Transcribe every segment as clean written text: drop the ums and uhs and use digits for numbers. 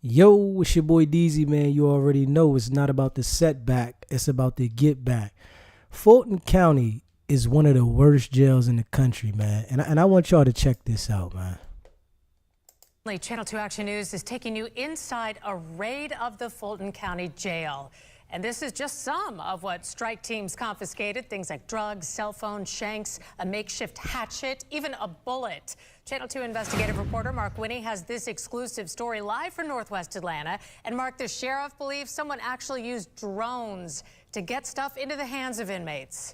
Yo, it's your boy DZ, man. You already know it's not about the setback, it's about the get back. Fulton County is one of the worst jails in the country, man. And I want y'all to check this out, man. Channel 2 Action News is taking you inside a raid of the Fulton County Jail. And this is just some of what strike teams confiscated. Things like drugs, cell phones, shanks, a makeshift hatchet, even a bullet. Channel 2 investigative reporter Mark Winnie has this exclusive story live from Northwest Atlanta. And Mark, the sheriff believes someone actually used drones to get stuff into the hands of inmates.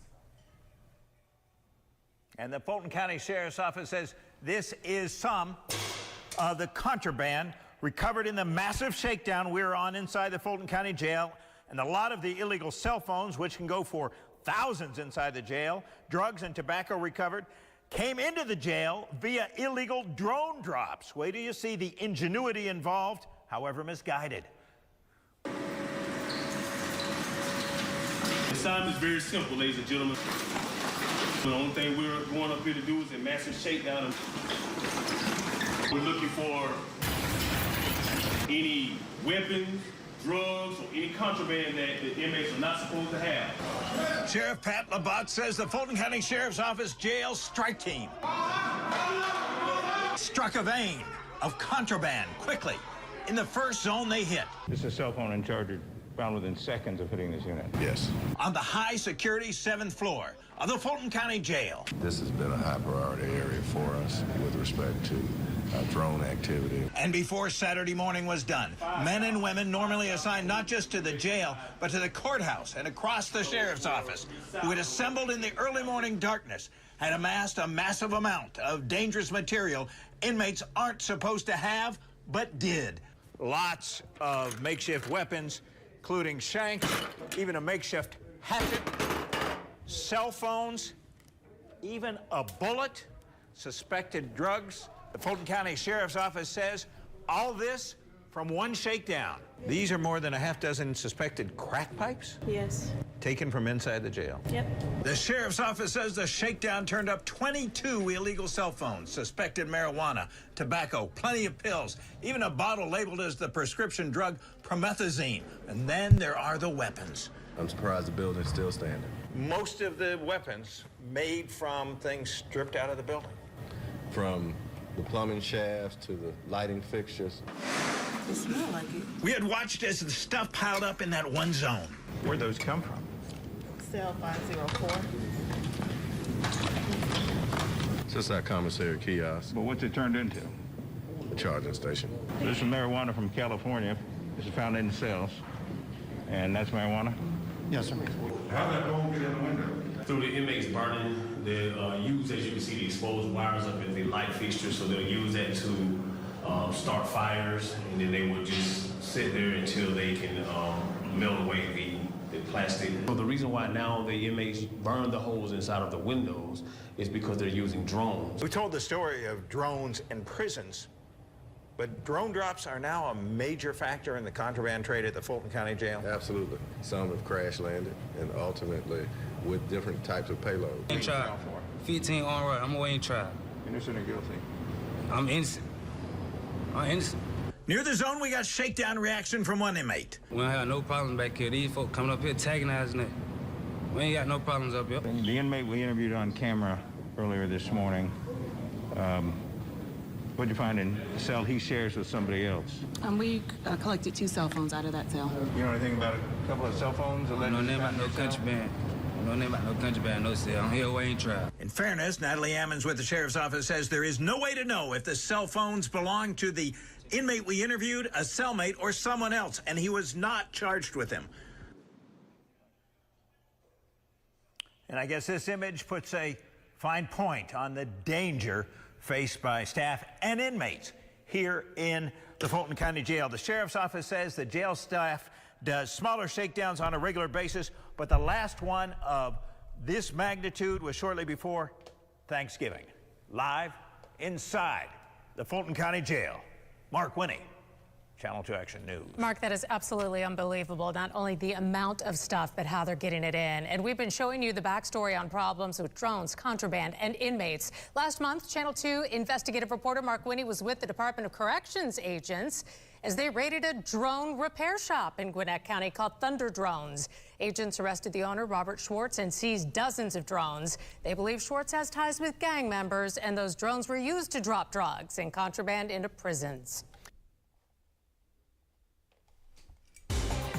And the Fulton County Sheriff's Office says this is some of the contraband recovered in the massive shakedown we're on inside the Fulton County Jail. And a lot of the illegal cell phones, which can go for thousands inside the jail, drugs and tobacco recovered, came into the jail via illegal drone drops. Wait till you see the ingenuity involved, however misguided. The assignment is very simple, ladies and gentlemen. The only thing we're going up here to do is a massive shakedown. We're looking for any weapons, drugs, or any contraband that the inmates are not supposed to have. Sheriff Pat Labatt says the Fulton County Sheriff's Office jail strike team struck a vein of contraband quickly in the first zone they hit. This is a cell phone and charger found within seconds of hitting this unit. Yes. On the high security 7th floor of the Fulton County Jail. This has been a high priority area for us with respect to drone activity. And before Saturday morning was done, men and women normally assigned not just to the jail, but to the courthouse and across the sheriff's office, who had assembled in the early morning darkness, had amassed a massive amount of dangerous material inmates aren't supposed to have, but did. Lots of makeshift weapons, including shanks, even a makeshift hatchet, cell phones, even a bullet, suspected drugs. The Fulton County Sheriff's Office says all this from one shakedown. These are more than a half dozen suspected crack pipes? Yes. Taken from inside the jail. Yep. The Sheriff's Office says the shakedown turned up 22 illegal cell phones, suspected marijuana, tobacco, plenty of pills, even a bottle labeled as the prescription drug promethazine. And then there are the weapons. I'm surprised the building's still standing. Most of the weapons made from things stripped out of the building. From the plumbing shafts to the lighting fixtures. It smells like it. We had watched as the stuff piled up in that one zone. Where'd those come from? Cell 504. It's just our commissary kiosk, But what's it turned into? a charging station. This is marijuana from California. This is found in the cells. And that's marijuana? Yes, sir. How did that drone get in the window? Through the inmates burning, they use, as you can see, the exposed wires up in the light fixture, so they'll use that to start fires, and then they would just sit there until they can melt away the plastic. So the reason why now the inmates burn the holes inside of the windows is because they're using drones. We told the story of drones in prisons, but drone drops are now a major factor in the contraband trade at the Fulton County Jail. Absolutely. Some have crash landed and ultimately with different types of payloads. Ain't trial. 15 on right. I'm awaiting trial. Innocent or guilty? I'm innocent. I'm innocent. Near the zone, we got shakedown reaction from one inmate. We don't have no problems back here. These folks coming up here antagonizing it. We ain't got no problems up here. The inmate we interviewed on camera earlier this morning, what'd you find in the cell he shares with somebody else? We collected 2 cell phones out of that cell. You know anything about a couple of cell phones? No name about no contraband. No name about no contraband, no cell. I'm here awaiting trial. In fairness, Natalie Ammons with the Sheriff's Office says there is no way to know if the cell phones belong to the inmate we interviewed, a cellmate, or someone else, and he was not charged with them. And I guess this image puts a fine point on the danger faced by staff and inmates here in the Fulton County Jail. The Sheriff's Office says the jail staff does smaller shakedowns on a regular basis, but the last one of this magnitude was shortly before Thanksgiving. Live inside the Fulton County Jail, Mark Winnie, Channel 2 Action News. Mark, that is absolutely unbelievable. Not only the amount of stuff, but how they're getting it in. And we've been showing you the backstory on problems with drones, contraband, and inmates. Last month, Channel 2 investigative reporter Mark Winnie was with the Department of Corrections agents, as they raided a drone repair shop in Gwinnett County called Thunder Drones. Agents arrested the owner, Robert Schwartz, and seized dozens of drones. They believe Schwartz has ties with gang members, and those drones were used to drop drugs and contraband into prisons.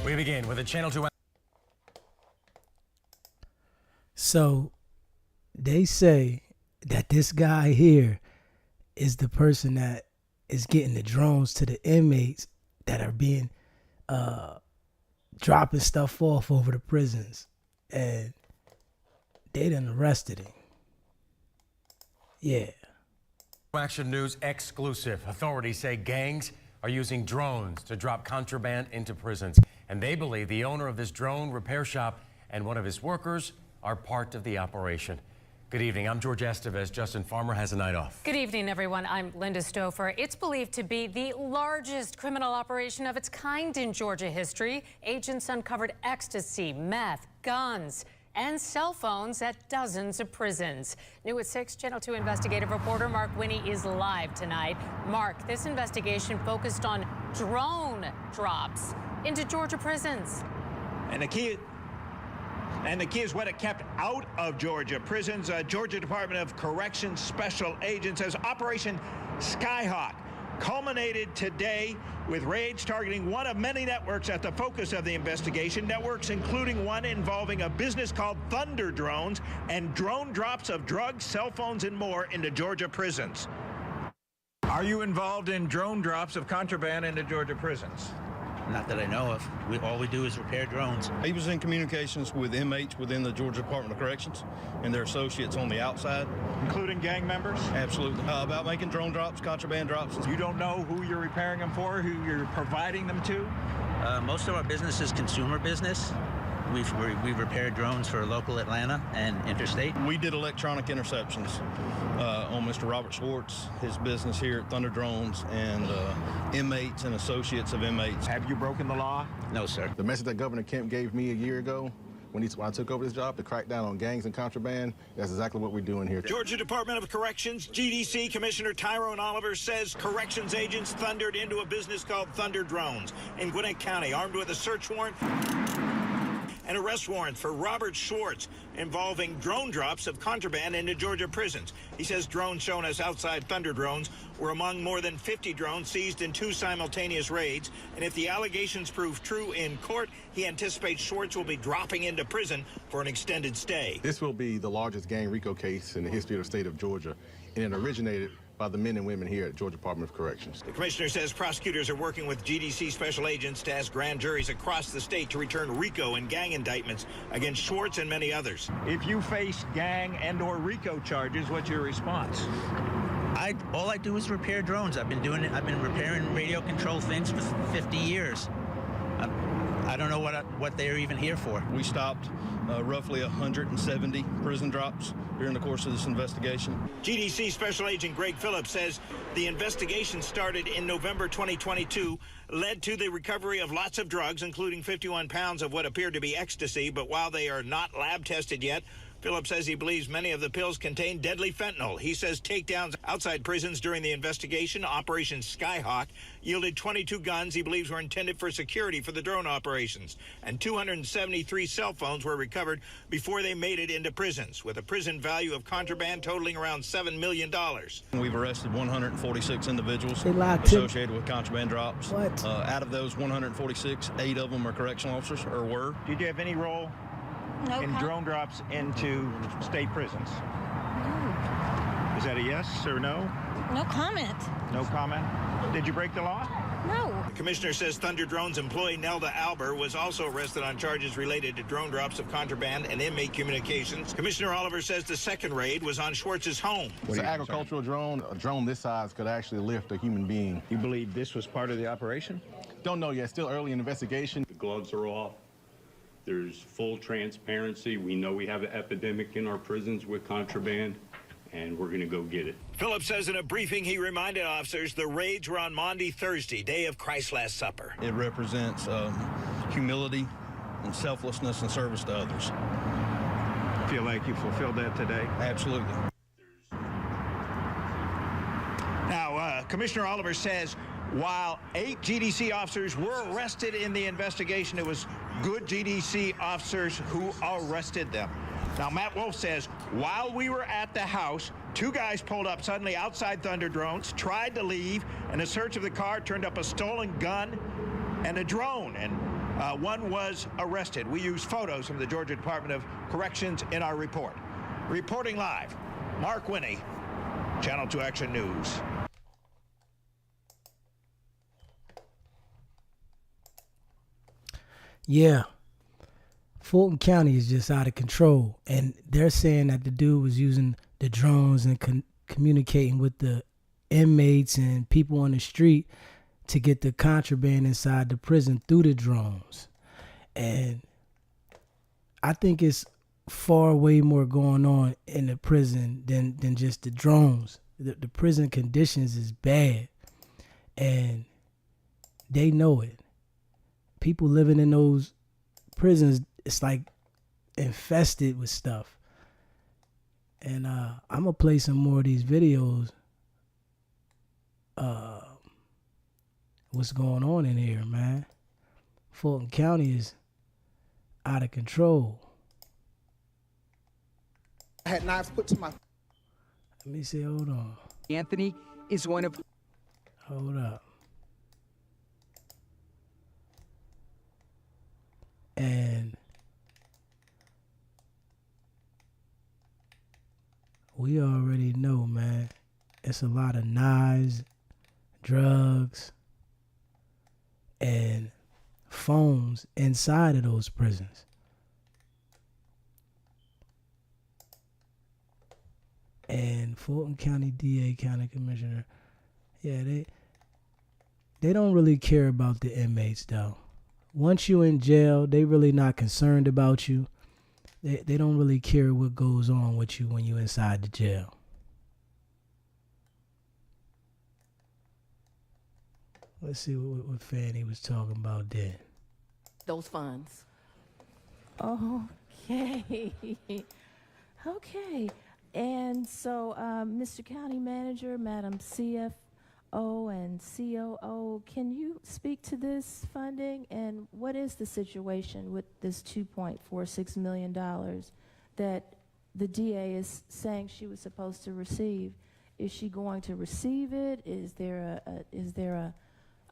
We begin with a Channel 2. So they say that this guy here is the person that is getting the drones to the inmates that are being dropping stuff off over the prisons, and they done arrested him. Yeah. Action News exclusive. Authorities say gangs are using drones to drop contraband into prisons, and they believe the owner of this drone repair shop and one of his workers are part of the operation. Good evening. I'm George Estevez. Justin Farmer has a night off. Good evening, everyone. I'm Linda Stouffer. It's believed to be the largest criminal operation of its kind in Georgia history. Agents uncovered ecstasy, meth, guns, and cell phones at dozens of prisons. New at 6, Channel 2 investigative reporter Mark Winnie is live tonight. Mark, this investigation focused on drone drops into Georgia prisons. And the key is what it kept out of Georgia prisons. Georgia Department of Corrections special agent says Operation Skyhawk culminated today with raids targeting one of many networks at the focus of the investigation. Networks including one involving a business called Thunder Drones and drone drops of drugs, cell phones, and more into Georgia prisons. Are you involved in drone drops of contraband into Georgia prisons? Not that I know of. All we do is repair drones. He was in communications with inmates within the Georgia Department of Corrections and their associates on the outside. Including gang members? Absolutely. About making drone drops, contraband drops. You don't know who you're repairing them for, who you're providing them to? Most of our business is consumer business. We've repaired drones for local Atlanta and interstate. We did electronic interceptions on Mr. Robert Schwartz, his business here at Thunder Drones, and inmates and associates of inmates. Have you broken the law? No, sir. The message that Governor Kemp gave me a year ago when I took over this job to crack down on gangs and contraband, that's exactly what we're doing here. Georgia Department of Corrections, GDC Commissioner Tyrone Oliver says corrections agents thundered into a business called Thunder Drones in Gwinnett County, armed with a search warrant and arrest warrant for Robert Schwartz involving drone drops of contraband into Georgia prisons. He says drones shown us outside Thunder Drones were among more than 50 drones seized in 2 simultaneous raids. And if the allegations prove true in court, he anticipates Schwartz will be dropping into prison for an extended stay. This will be the largest gang RICO case in the history of the state of Georgia, and it originated by the men and women here at Georgia Department of Corrections. The commissioner says prosecutors are working with GDC special agents to ask grand juries across the state to return RICO and gang indictments against Schwartz and many others. If you face gang and or RICO charges, what's your response? All I do is repair drones. I've been doing it. I've been repairing radio control things for 50 years. I don't know what they're even here for. We stopped roughly 170 prison drops during the course of this investigation. GDC Special Agent Greg Phillips says the investigation started in November 2022, led to the recovery of lots of drugs, including 51 pounds of what appeared to be ecstasy. But while they are not lab tested yet, Phillips says he believes many of the pills contain deadly fentanyl. He says takedowns outside prisons during the investigation, Operation Skyhawk, yielded 22 guns he believes were intended for security for the drone operations. And 273 cell phones were recovered before they made it into prisons, with a prison value of contraband totaling around $7 million. We've arrested 146 individuals associated with contraband drops. What? Out of those 146, 8 of them are correctional officers, or were. Did you have any role in drone drops into state prisons? No. Is that a yes or no? No comment. No comment? Did you break the law? No. The commissioner says Thunder Drones employee Nelda Alber was also arrested on charges related to drone drops of contraband and inmate communications. Commissioner Oliver says the second raid was on Schwartz's home. It's an agricultural drone. A drone this size could actually lift a human being. You believe this was part of the operation? Don't know yet. Still early in the investigation. The gloves are off. There's full transparency. We know we have an epidemic in our prisons with contraband, and we're going to go get it. Phillips says in a briefing he reminded officers the raids were on Maundy Thursday, day of Christ's Last Supper. It represents humility and selflessness and service to others. Feel like you fulfilled that today? Absolutely. Now, Commissioner Oliver says While 8 GDC officers were arrested in the investigation, it was good GDC officers who arrested them. Now, Matt Wolf says, while we were at the house, 2 guys pulled up suddenly outside Thunder Drones, tried to leave, and a search of the car turned up a stolen gun and a drone, and one was arrested. We used photos from the Georgia Department of Corrections in our report. Reporting live, Mark Winnie, Channel 2 Action News. Yeah. Fulton County is just out of control, and they're saying that the dude was using the drones and communicating with the inmates and people on the street to get the contraband inside the prison through the drones. And I think it's far way more going on in the prison than just the drones. The prison conditions is bad, and they know it. People living in those prisons, it's like infested with stuff. And I'm gonna play some more of these videos. What's going on in here, man? Fulton County is out of control. I had knives put to my... Let me see, hold on. Anthony is one of... Hold up. And we already know, man, it's a lot of knives, drugs, and phones inside of those prisons. And Fulton County DA, County Commissioner, yeah, they don't really care about the inmates, though. Once you're in jail, they really not concerned about you. They don't really care what goes on with you when you're inside the jail. Let's see what Fanny was talking about then. Those funds. Okay. Okay. And so, Mr. County Manager, Madam CFO and COO, can you speak to this funding? And what is the situation with this $2.46 million that the DA is saying she was supposed to receive? Is she going to receive it? Is there a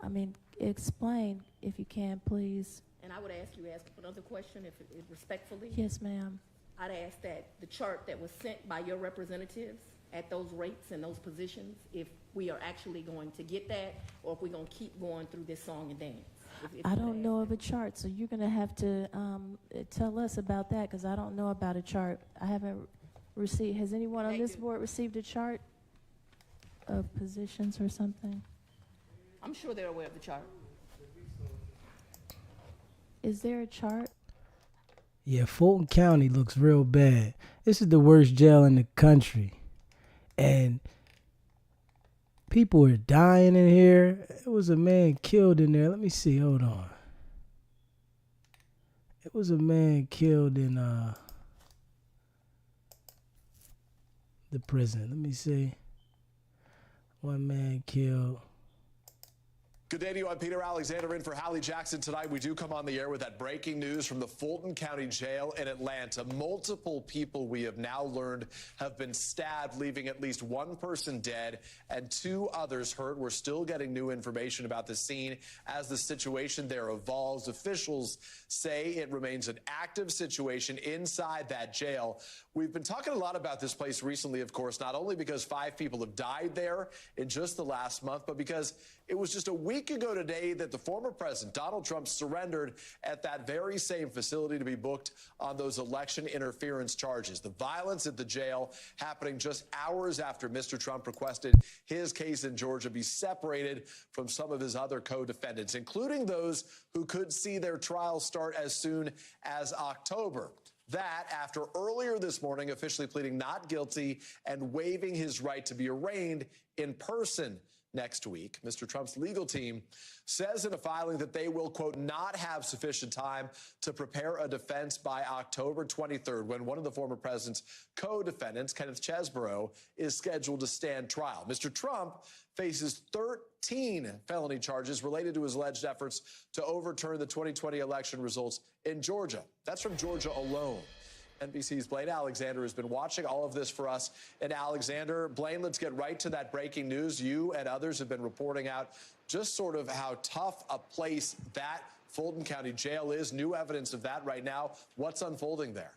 I mean, explain if you can, please. And I would ask another question, if respectfully. Yes, ma'am. I'd ask that the chart that was sent by your representatives at those rates and those positions, if we are actually going to get that, or if we're going to keep going through this song and dance. I don't know of a chart, so you're going to have to tell us about that, because I don't know about a chart. I haven't received. Has anyone on this board received a chart of positions or something? I'm sure they're aware of the chart. Is there a chart? Yeah, Fulton County looks real bad. This is the worst jail in the country. And people are dying in here. It was a man killed in there. Let me see, hold on. It was a man killed in the prison. Let me see. One man killed. Good day to you. I'm Peter Alexander in for Hallie Jackson tonight. We do come on the air with that breaking news from the Fulton County Jail in Atlanta. Multiple people, we have now learned, have been stabbed, leaving at least one person dead and 2 others hurt. We're still getting new information about the scene as the situation there evolves. Officials say it remains an active situation inside that jail. We've been talking a lot about this place recently, of course, not only because 5 people have died there in just the last month, but because it was just a week ago today that the former president, Donald Trump, surrendered at that very same facility to be booked on those election interference charges. The violence at the jail happening just hours after Mr. Trump requested his case in Georgia be separated from some of his other co-defendants, including those who could see their trial start as soon as October. That after earlier this morning officially pleading not guilty and waiving his right to be arraigned in person. next week. Mr. Trump's legal team says in a filing that they will, quote, not have sufficient time to prepare a defense by October 23rd, when one of the former president's co-defendants, Kenneth Chesebro, is scheduled to stand trial. Mr. Trump faces 13 felony charges related to his alleged efforts to overturn the 2020 election results in Georgia. That's from Georgia alone. NBC's Blaine Alexander has been watching all of this for us. And Alexander, Blaine, let's get right to that breaking news. You and others have been reporting out just sort of how tough a place that Fulton County Jail is. New evidence of that right now. What's unfolding there?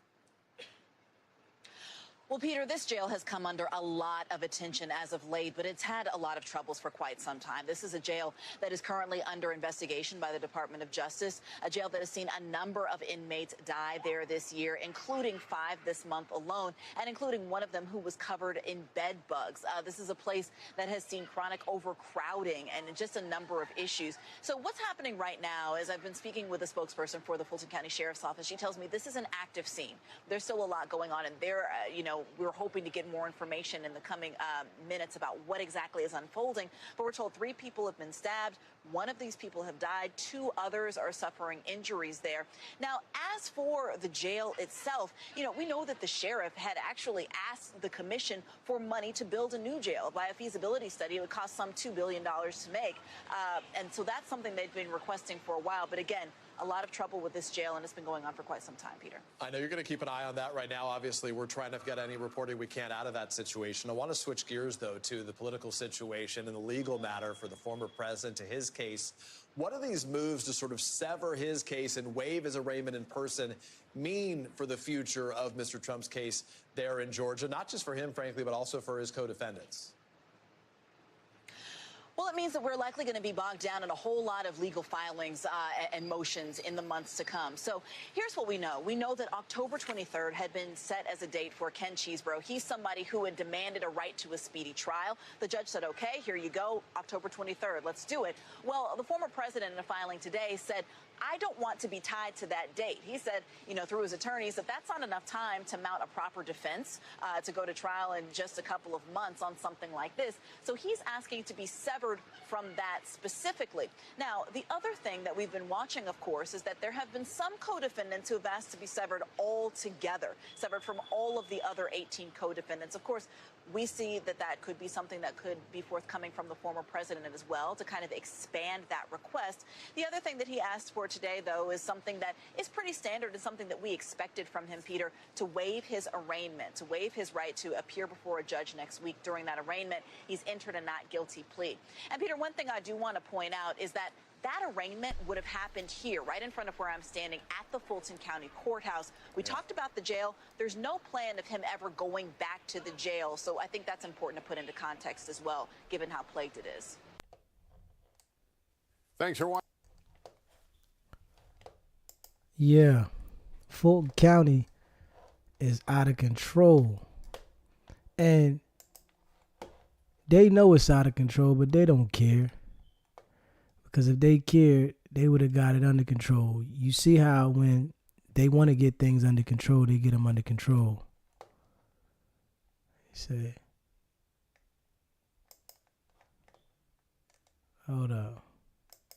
Well, Peter, this jail has come under a lot of attention as of late, but it's had a lot of troubles for quite some time. This is a jail that is currently under investigation by the Department of Justice, a jail that has seen a number of inmates die there this year, including 5 this month alone, and including one of them who was covered in bed bugs. This is a place that has seen chronic overcrowding and just a number of issues. So what's happening right now is I've been speaking with a spokesperson for the Fulton County Sheriff's Office. She tells me this is an active scene. There's still a lot going on, and there, we're hoping to get more information in the coming minutes about what exactly is unfolding. But we're told 3 people have been stabbed. 1 of these people have died. 2 others are suffering injuries there. Now, as for the jail itself, we know that the sheriff had actually asked the commission for money to build a new jail. By a feasibility study, it would cost some $2 billion to make. And so that's something they've been requesting for a while. But again, a lot of trouble with this jail, and it's been going on for quite some time, Peter. I know you're going to keep an eye on that right now. Obviously, we're trying to get any reporting we can out of that situation. I want to switch gears, though, to the political situation and the legal matter for the former president, to his case. What do these moves to sort of sever his case and waive his arraignment in person mean for the future of Mr. Trump's case there in Georgia? Not just for him, frankly, but also for his co-defendants. Well, it means that we're likely going to be bogged down in a whole lot of legal filings and motions in the months to come. So here's what we know. We know that October 23rd had been set as a date for Ken Chesebro. He's somebody who had demanded a right to a speedy trial. The judge said, okay, here you go, October 23rd, let's do it. Well, the former president in a filing today said, I don't want to be tied to that date. He said, through his attorneys, that that's not enough time to mount a proper defense to go to trial in just a couple of months on something like this. So he's asking to be severed from that specifically. Now, the other thing that we've been watching, of course, is that there have been some co-defendants who have asked to be severed altogether, severed from all of the other 18 co-defendants. Of course, we see that that could be something that could be forthcoming from the former president as well, to kind of expand that request. The other thing that he asked for today, though, is something that is pretty standard and something that we expected from him, Peter, to waive his arraignment, to waive his right to appear before a judge next week. During that arraignment, he's entered a not guilty plea. And Peter, one thing I do want to point out is that that arraignment would have happened here, right in front of where I'm standing at the Fulton County Courthouse. We talked about the jail. There's no plan of him ever going back to the jail. So I think that's important to put into context as well, given how plagued it is. Thanks for watching. Yeah, Fulton County is out of control. And they know it's out of control, but they don't care. Because if they cared, they would have got it under control. You see how when they want to get things under control, they get them under control. Say, hold up.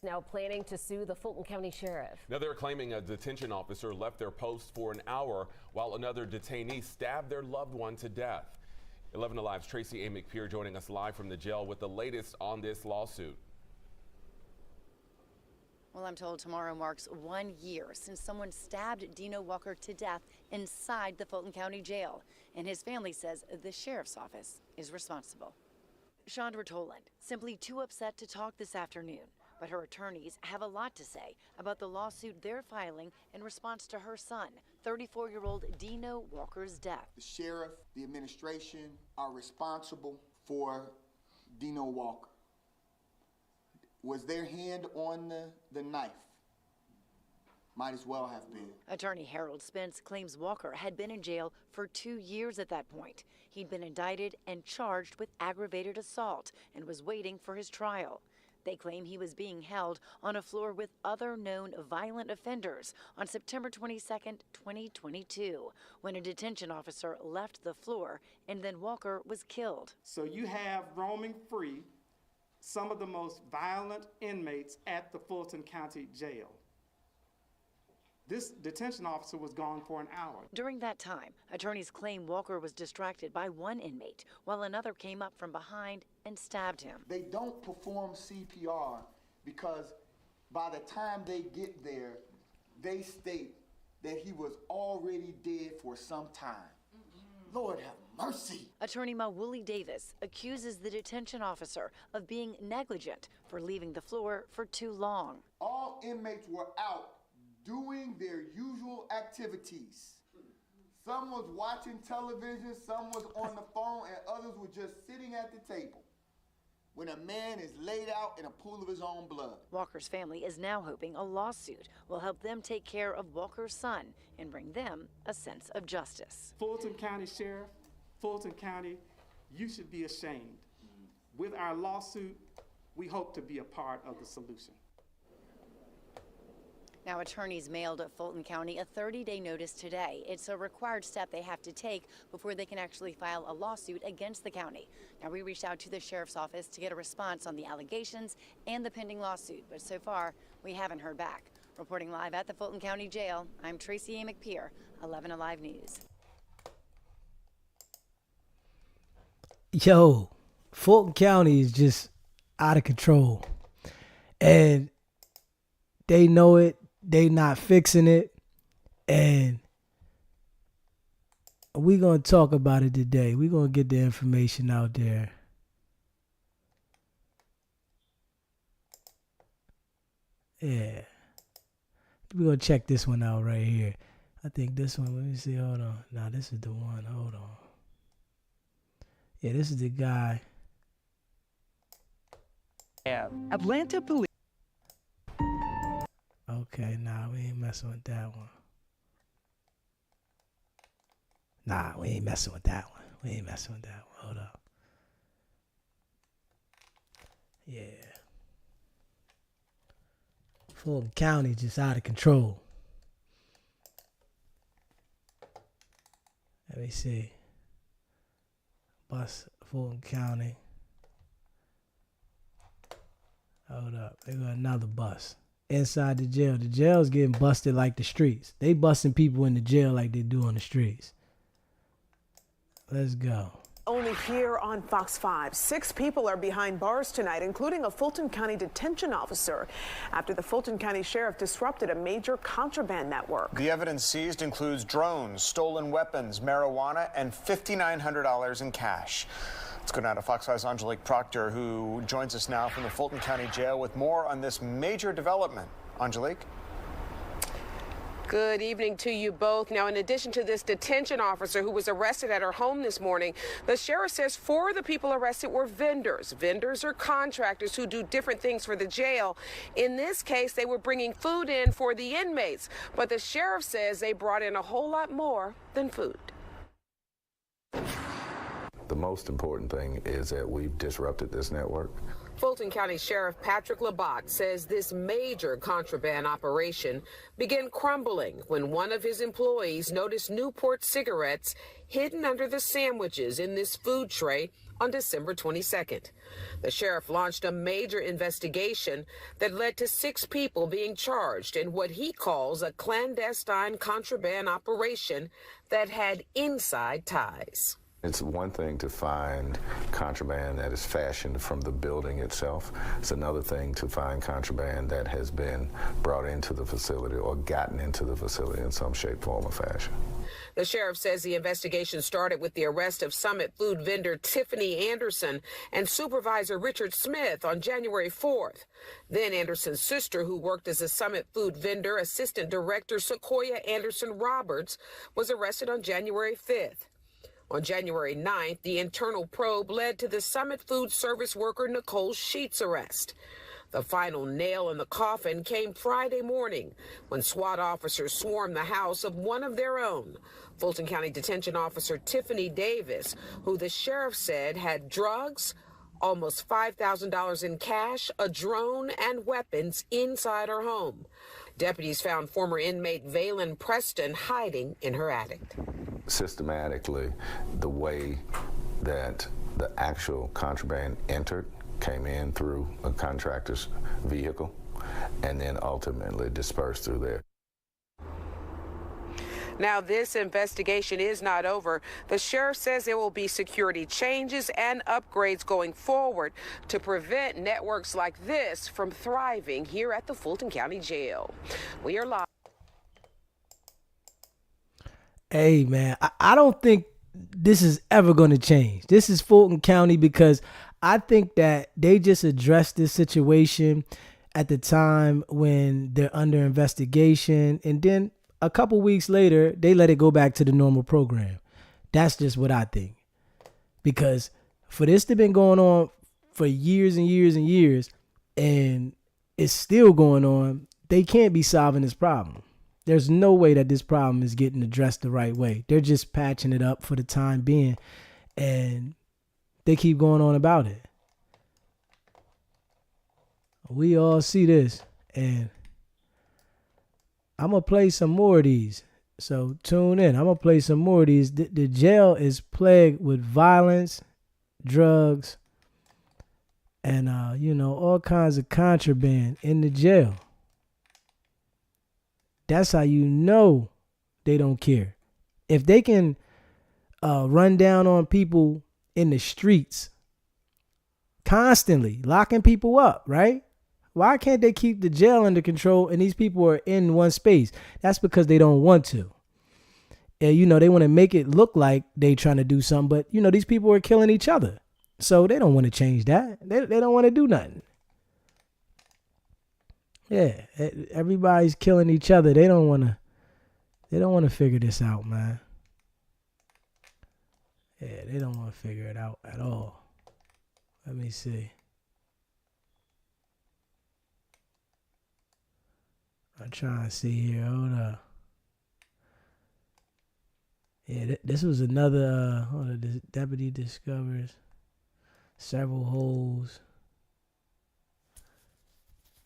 Now planning to sue the Fulton County Sheriff. Now they're claiming a detention officer left their post for an hour while another detainee stabbed their loved one to death. 11 Alive's Tracy A. McPeer joining us live from the jail with the latest on this lawsuit. Well, I'm told tomorrow marks 1 year since someone stabbed Dino Walker to death inside the Fulton County Jail, and his family says the sheriff's office is responsible. Chandra Toland simply too upset to talk this afternoon, but her attorneys have a lot to say about the lawsuit they're filing in response to her son, 34-year-old Dino Walker's death. The sheriff, the administration are responsible for Dino Walker. Was their hand on the knife? Might as well have been. Attorney Harold Spence claims Walker had been in jail for 2 years at that point. He'd been indicted and charged with aggravated assault and was waiting for his trial. They claim he was being held on a floor with other known violent offenders on September 22nd, 2022, when a detention officer left the floor and then Walker was killed. So you have roaming free some of the most violent inmates at the Fulton County Jail. This detention officer was gone for an hour. During that time, attorneys claim Walker was distracted by one inmate while another came up from behind and stabbed him. They don't perform CPR because by the time they get there, they state that he was already dead for some time. Lord have mercy. Attorney Mawuli Davis accuses the detention officer of being negligent for leaving the floor for too long. All inmates were out doing their usual activities. Some was watching television, some was on the phone, and others were just sitting at the table when a man is laid out in a pool of his own blood. Walker's family is now hoping a lawsuit will help them take care of Walker's son and bring them a sense of justice. Fulton County Sheriff, Fulton County, you should be ashamed. With our lawsuit, we hope to be a part of the solution. Now, attorneys mailed Fulton County a 30-day notice today. It's a required step they have to take before they can actually file a lawsuit against the county. Now, we reached out to the sheriff's office to get a response on the allegations and the pending lawsuit, but so far, we haven't heard back. Reporting live at the Fulton County Jail, I'm Tracy A. McPeer, 11 Alive News. Yo, Fulton County is just out of control. And they know it. They not fixing it, and we're going to talk about it today. We're going to get the information out there. Yeah. We're going to check this one out right here. I think this one, let me see, hold on. Nah, this is the one, hold on. Yeah, this is the guy. Yeah. Atlanta police. Okay, nah, we ain't messing with that one. Nah, we ain't messing with that one. We ain't messing with that one. Hold up. Yeah. Fulton County just out of control. Let me see. Bus, Fulton County. Hold up. They got another bus. Inside the jail. The jail's getting busted like the streets. They busting people in the jail like they do on the streets. Let's go. Only here on Fox 5, 6 people are behind bars tonight, including a Fulton County detention officer, after the Fulton County Sheriff disrupted a major contraband network. The evidence seized includes drones, stolen weapons, marijuana, and $5,900 in cash. Let's go now to Fox 5's Angelique Proctor, who joins us now from the Fulton County Jail with more on this major development. Angelique? Good evening to you both. Now, in addition to this detention officer who was arrested at her home this morning, the sheriff says 4 of the people arrested were vendors. Vendors are contractors who do different things for the jail. In this case, they were bringing food in for the inmates, but the sheriff says they brought in a whole lot more than food. The most important thing is that we've disrupted this network. Fulton County Sheriff Patrick Labatt says this major contraband operation began crumbling when one of his employees noticed Newport cigarettes hidden under the sandwiches in this food tray on December 22nd. The sheriff launched a major investigation that led to 6 people being charged in what he calls a clandestine contraband operation that had inside ties. It's one thing to find contraband that is fashioned from the building itself. It's another thing to find contraband that has been brought into the facility or gotten into the facility in some shape, form, or fashion. The sheriff says the investigation started with the arrest of Summit food vendor Tiffany Anderson and supervisor Richard Smith on January 4th. Then Anderson's sister, who worked as a Summit food vendor, assistant director Sequoia Anderson Roberts, was arrested on January 5th. On January 9th, the internal probe led to the Summit food service worker Nicole Sheets' arrest. The final nail in the coffin came Friday morning when SWAT officers swarmed the house of one of their own, Fulton County Detention Officer Tiffany Davis, who the sheriff said had drugs, almost $5,000 in cash, a drone, and weapons inside her home. Deputies found former inmate Valen Preston hiding in her attic. Systematically, the way that the actual contraband entered came in through a contractor's vehicle and then ultimately dispersed through there. Now, this investigation is not over. The sheriff says there will be security changes and upgrades going forward to prevent networks like this from thriving here at the Fulton County Jail. We are live. Hey, man, I don't think this is ever going to change. This is Fulton County because I think that they just addressed this situation at the time when they're under investigation, and then a couple weeks later, they let it go back to the normal program. That's just what I think. Because for this to have been going on for years and years and years, and it's still going on, they can't be solving this problem. There's no way that this problem is getting addressed the right way. They're just patching it up for the time being, and they keep going on about it. We all see this, and I'm going to play some more of these. So tune in. I'm going to play some more of these. The jail is plagued with violence, drugs, and, all kinds of contraband in the jail. That's how you know they don't care. If they can run down on people in the streets constantly, locking people up, right? Why can't they keep the jail under control and these people are in one space? That's because they don't want to. And, they want to make it look like they trying to do something, but, these people are killing each other. So they don't want to change that. They don't want to do nothing. Yeah, everybody's killing each other. They don't want to figure this out, man. Yeah, they don't want to figure it out at all. Let me see. I'm trying to see here. Hold up. Yeah, this was another. The deputy discovers several holes.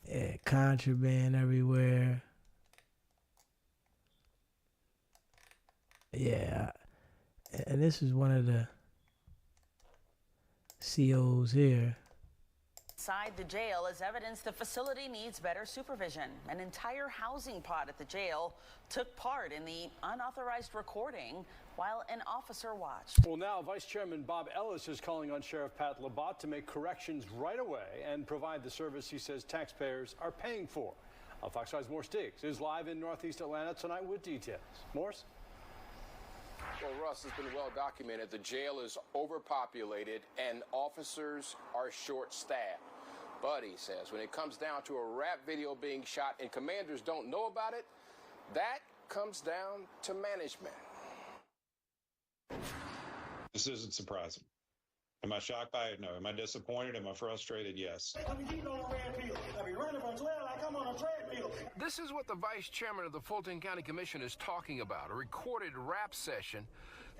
Yeah, contraband everywhere. Yeah, and this is one of the COs here. Inside the jail is evidence the facility needs better supervision. An entire housing pod at the jail took part in the unauthorized recording while an officer watched. Well, now Vice Chairman Bob Ellis is calling on Sheriff Pat Labat to make corrections right away and provide the service he says taxpayers are paying for. Fox 5's Morse Diggs is live in Northeast Atlanta tonight with details. Morse? Well, Russ, has been well documented. The jail is overpopulated and officers are short-staffed. But he says when it comes down to a rap video being shot and commanders don't know about it, that comes down to management. This isn't surprising. Am I shocked by it? No. Am I disappointed? Am I frustrated? Yes. This is what the vice chairman of the Fulton County Commission is talking about, a recorded rap session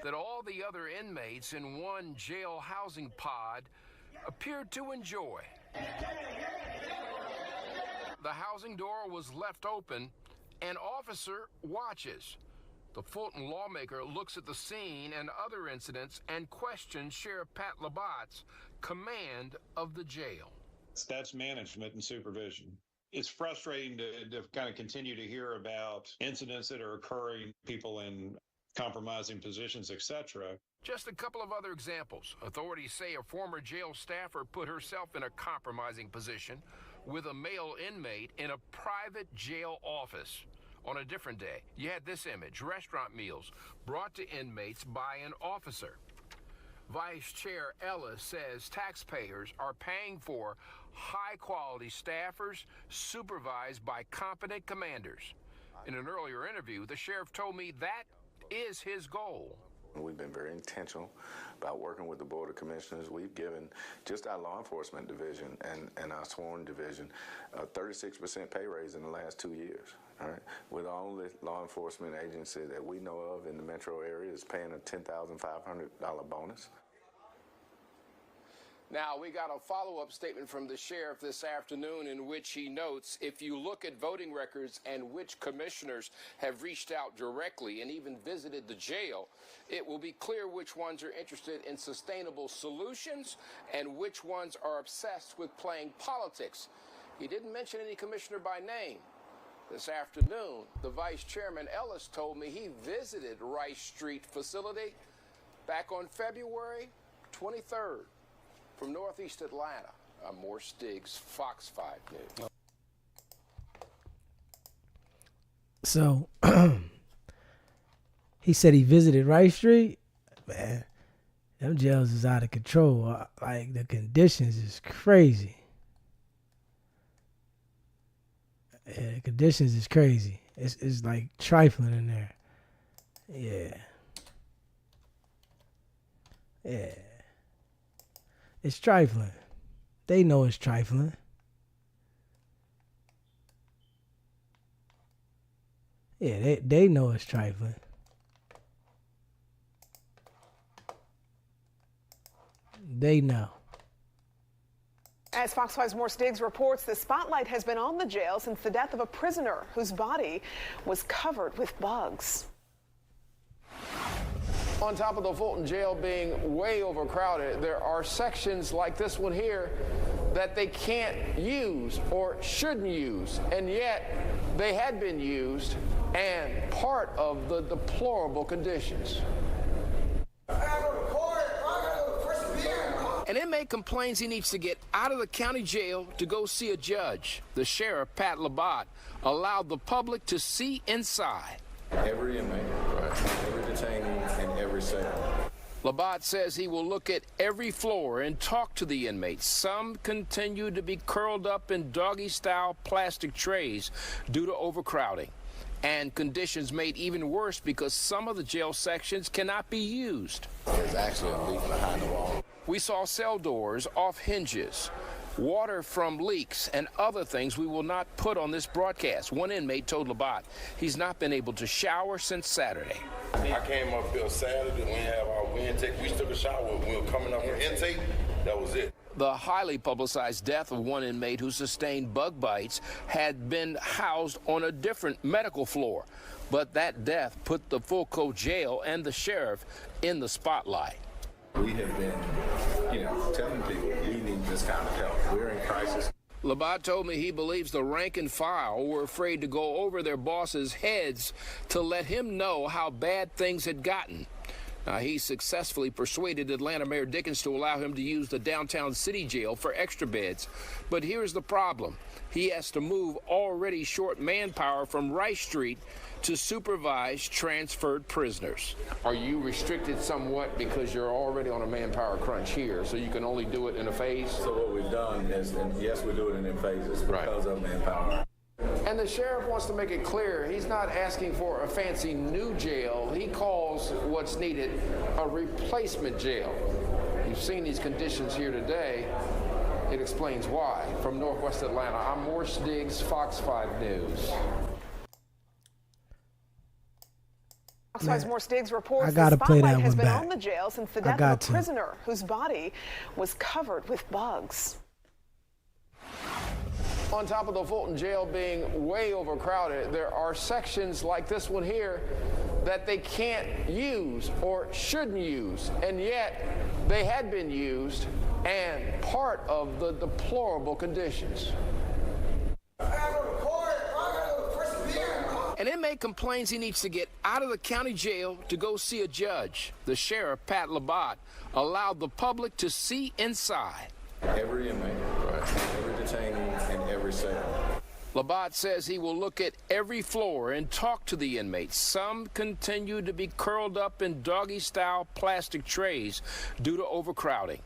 that all the other inmates in one jail housing pod appeared to enjoy. The housing door was left open. An officer watches. The Fulton lawmaker looks at the scene and other incidents and questions Sheriff Pat Labat's command of the jail. That's management and supervision. It's frustrating to kind of continue to hear about incidents that are occurring, people in compromising positions, etc. Just a couple of other examples. Authorities say a former jail staffer put herself in a compromising position with a male inmate in a private jail office. On a different day, you had this image, restaurant meals brought to inmates by an officer. Vice Chair Ellis says taxpayers are paying for high-quality staffers supervised by competent commanders. In an earlier interview, the sheriff told me that is his goal. We've been very intentional about working with the Board of Commissioners. We've given just our law enforcement division and our sworn division a 36% pay raise in the last 2 years. All right, we're the only law enforcement agency that we know of in the metro area is paying a $10,500 bonus. Now, we got a follow-up statement from the sheriff this afternoon in which he notes if you look at voting records and which commissioners have reached out directly and even visited the jail, it will be clear which ones are interested in sustainable solutions and which ones are obsessed with playing politics. He didn't mention any commissioner by name. This afternoon, the Vice Chairman Ellis told me he visited Rice Street facility back on February 23rd. From Northeast Atlanta, I'm Morse Diggs, Fox 5 News. So, he said he visited Rice Street. Man, them jails is out of control. Like, the conditions is crazy. Yeah, the conditions is crazy. It's like trifling in there. Yeah. Yeah. It's trifling. They know it's trifling. Yeah, they know it's trifling. They know. As Fox 5's Morse Diggs reports, the spotlight has been on the jail since the death of a prisoner whose body was covered with bugs. On top of the Fulton jail being way overcrowded, there are sections like this one here that they can't use or shouldn't use, and yet they had been used and part of the deplorable conditions. An inmate complains he needs to get out of the county jail to go see a judge. The sheriff, Pat Labatt, allowed the public to see inside. Every inmate, every detainee, and every cell. Labatt says he will look at every floor and talk to the inmates. Some continue to be curled up in doggy-style plastic trays due to overcrowding, and conditions made even worse because some of the jail sections cannot be used. There's actually a leak behind the wall. We saw cell doors off hinges, water from leaks, and other things we will not put on this broadcast. One inmate told Labatt he's not been able to shower since Saturday. I came up here Saturday, we have our intake. We took a shower. We were coming up for intake. That was it. The highly publicized death of one inmate who sustained bug bites had been housed on a different medical floor. But that death put the Fulco jail and the sheriff in the spotlight. We have been, telling people we need this kind of help. We're in crisis. Labatt told me he believes the rank and file were afraid to go over their bosses' heads to let him know how bad things had gotten. He successfully persuaded Atlanta Mayor Dickens to allow him to use the downtown city jail for extra beds. But here's the problem. He has to move already short manpower from Rice Street to supervise transferred prisoners. Are you restricted somewhat because you're already on a manpower crunch here, so you can only do it in a phase? So what we've done is, yes, we do it in phases because of manpower. And the sheriff wants to make it clear he's not asking for a fancy new jail. He calls what's needed a replacement jail. You've seen these conditions here today. It explains why. From Northwest Atlanta, I'm Morse Diggs, Fox 5 News. Fox 5's Morse Diggs reports the spotlight has been back. on the jail since the death of a prisoner whose body was covered with bugs. On top of the Fulton jail being way overcrowded, there are sections like this one here that they can't use or shouldn't use, and yet they had been used and part of the deplorable conditions. An inmate complains he needs to get out of the county jail to go see a judge. The sheriff, Pat Labatt, allowed the public to see inside. Every inmate, every detainee, and every cell. Labatt says he will look at every floor and talk to the inmates. Some continue to be curled up in doggy-style plastic trays due to overcrowding,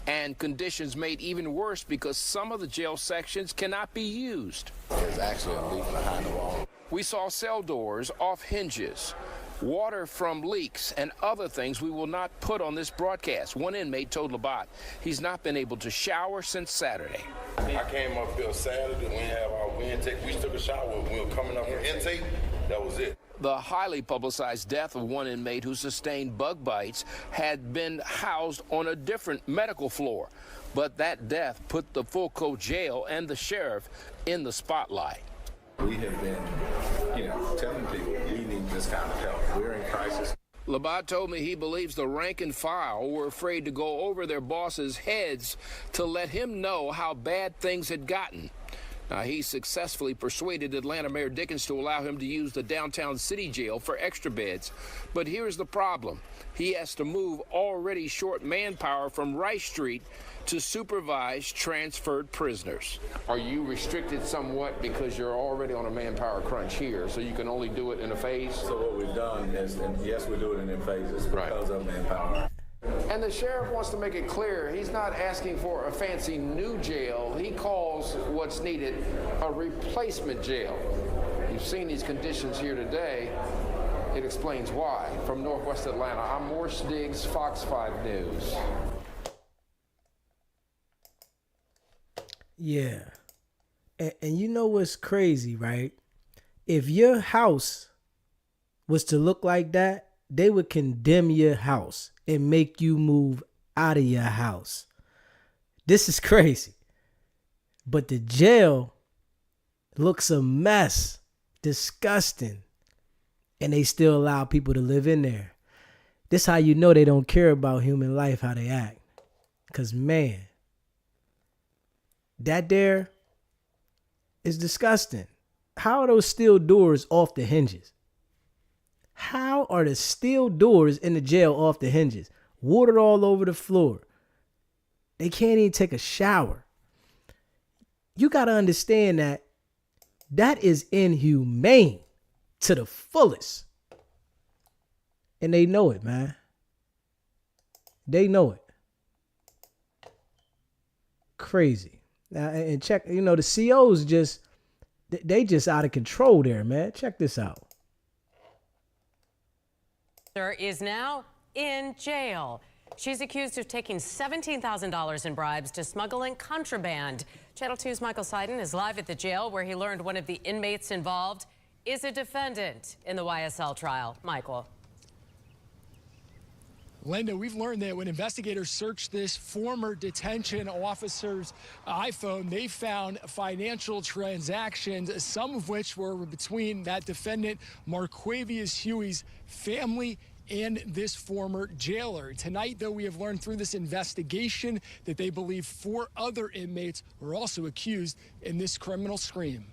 and conditions made even worse because some of the jail sections cannot be used. There's actually a leak behind the wall. We saw cell doors off hinges, water from leaks, and other things we will not put on this broadcast. One inmate told Labatt he's not been able to shower since Saturday. I came up here Saturday, we have our intake. We took a shower. We were coming up for intake. That was it. The highly publicized death of one inmate who sustained bug bites had been housed on a different medical floor. But that death put the Fulton jail and the sheriff in the spotlight. We have been, telling people we need this kind of help. We're in crisis. Labat told me he believes the rank and file were afraid to go over their bosses' heads to let him know how bad things had gotten. Now, he successfully persuaded Atlanta Mayor Dickens to allow him to use the downtown city jail for extra beds. But here's the problem. He has to move already short manpower from Rice Street to supervise transferred prisoners. Are you restricted somewhat because you're already on a manpower crunch here, so you can only do it in a phase? So what we've done is, and yes, we do it in phases because of manpower. And the sheriff wants to make it clear he's not asking for a fancy new jail. He calls what's needed a replacement jail. You've seen these conditions here today. It explains why. From Northwest Atlanta, I'm Morse Diggs, Fox 5 News. Yeah. And you know what's crazy, right? If your house was to look like that, they would condemn your house and make you move out of your house. This is crazy. But the jail looks a mess, disgusting, and they still allow people to live in there. This how you know they don't care about human life, how they act. Because, man, that there is disgusting. How are those steel doors off the hinges? How are the steel doors in the jail off the hinges? Water all over the floor. They can't even take a shower. You got to understand that is inhumane to the fullest. And they know it, man. They know it. Crazy. Now, and check, the COs they just out of control there, man. Check this out. Is now in jail. She's accused of taking $17,000 in bribes to smuggle in contraband. Channel 2's Michael Seiden is live at the jail where he learned one of the inmates involved is a defendant in the YSL trial. Michael. Linda, we've learned that when investigators searched this former detention officer's iPhone, they found financial transactions, some of which were between that defendant, Marquavius Huey's family and this former jailer. Tonight, though, we have learned through this investigation that they believe 4 other inmates were also accused in this criminal scream.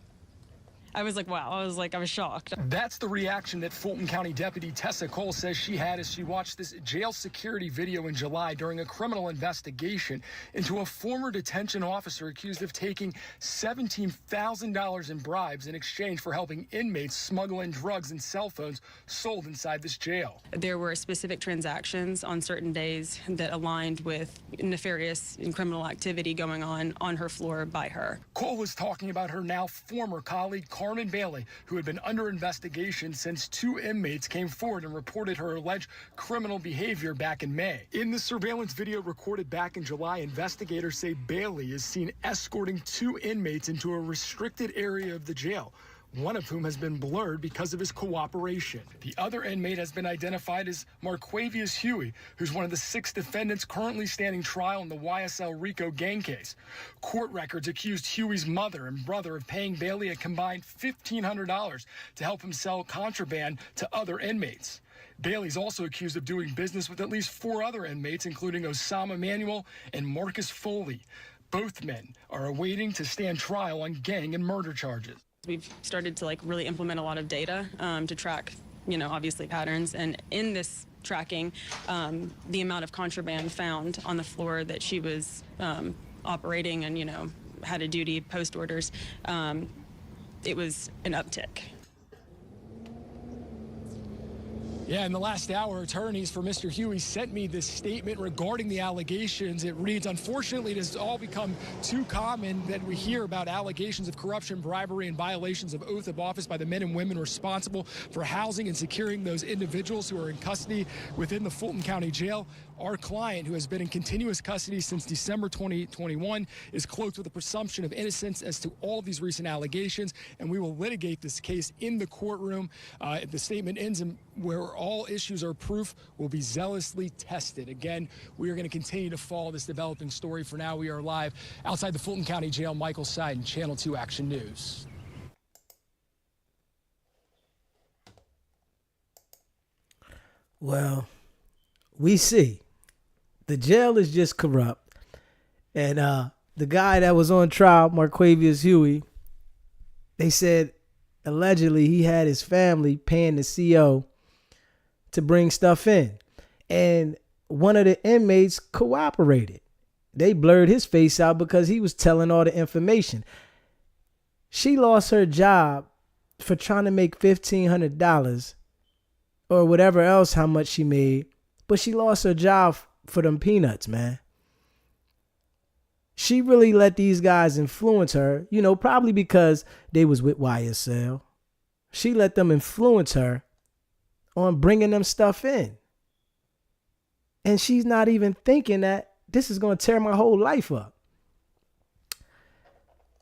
I was like, wow, I was shocked. That's the reaction that Fulton County Deputy Tessa Cole says she had as she watched this jail security video in July during a criminal investigation into a former detention officer accused of taking $17,000 in bribes in exchange for helping inmates smuggle in drugs and cell phones sold inside this jail. There were specific transactions on certain days that aligned with nefarious and criminal activity going on her floor by her. Cole was talking about her now former colleague, Carmen Bailey, who had been under investigation since 2 inmates came forward and reported her alleged criminal behavior back in May. In the surveillance video recorded back in July, investigators say Bailey is seen escorting 2 inmates into a restricted area of the jail, one of whom has been blurred because of his cooperation. The other inmate has been identified as Marquavius Huey, who's one of the 6 defendants currently standing trial in the YSL RICO gang case. Court records accused Huey's mother and brother of paying Bailey a combined $1,500 to help him sell contraband to other inmates. Bailey's also accused of doing business with at least 4 other inmates, including Osama Manuel and Marcus Foley. Both men are awaiting to stand trial on gang and murder charges. We've started to really implement a lot of data to track, obviously patterns. And in this tracking, the amount of contraband found on the floor that she was operating and, had a duty post orders, it was an uptick. Yeah, in the last hour, attorneys for Mr. Huey sent me this statement regarding the allegations. It reads, unfortunately, it has all become too common that we hear about allegations of corruption, bribery, and violations of oath of office by the men and women responsible for housing and securing those individuals who are in custody within the Fulton County Jail. Our client, who has been in continuous custody since December 2021, is cloaked with a presumption of innocence as to all of these recent allegations, and we will litigate this case in the courtroom. The statement ends in where all issues or proof will be zealously tested. Again, we are going to continue to follow this developing story. For now, we are live outside the Fulton County Jail. Michael Seiden, Channel 2 Action News. Well, we see the jail is just corrupt. And the guy that was on trial, Marquavius Huey, they said allegedly he had his family paying the CO to bring stuff in. And one of the inmates cooperated. They blurred his face out because he was telling all the information. She lost her job for trying to make $1,500 or whatever else, how much she made. But she lost her job for them peanuts, man. She really let these guys influence her, probably because they was with YSL. She let them influence her on bringing them stuff in. And she's not even thinking that this is going to tear my whole life up.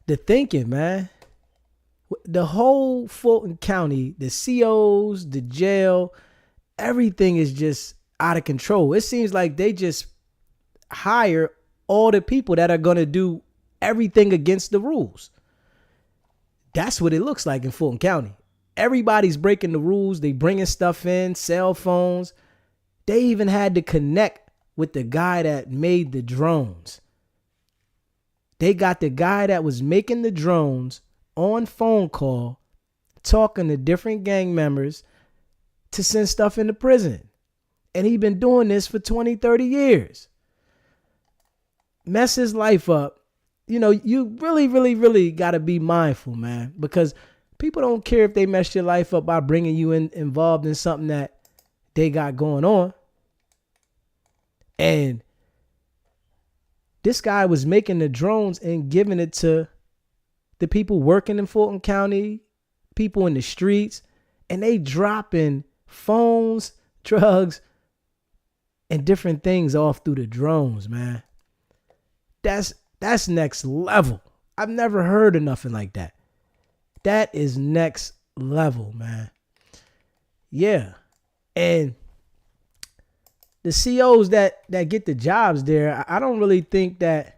The thinking, man. The whole Fulton County, the COs, the jail, everything is just out of control. It seems like they just hire all the people that are going to do everything against the rules. That's what it looks like in Fulton County. Everybody's breaking the rules. They bringing stuff in, cell phones. They even had to connect with the guy that made the drones. They got the guy that was making the drones on phone call, talking to different gang members to send stuff into prison. And he been doing this for 20, 30 years. Mess his life up. You really, really, really got to be mindful, man, because people don't care if they mess your life up by bringing you involved in something that they got going on. And this guy was making the drones and giving it to the people working in Fulton County, people in the streets, and they dropping phones, drugs, and different things off through the drones, man. That's next level. I've never heard of nothing like that. That is next level, man. Yeah. And the COs that get the jobs there, I don't really think that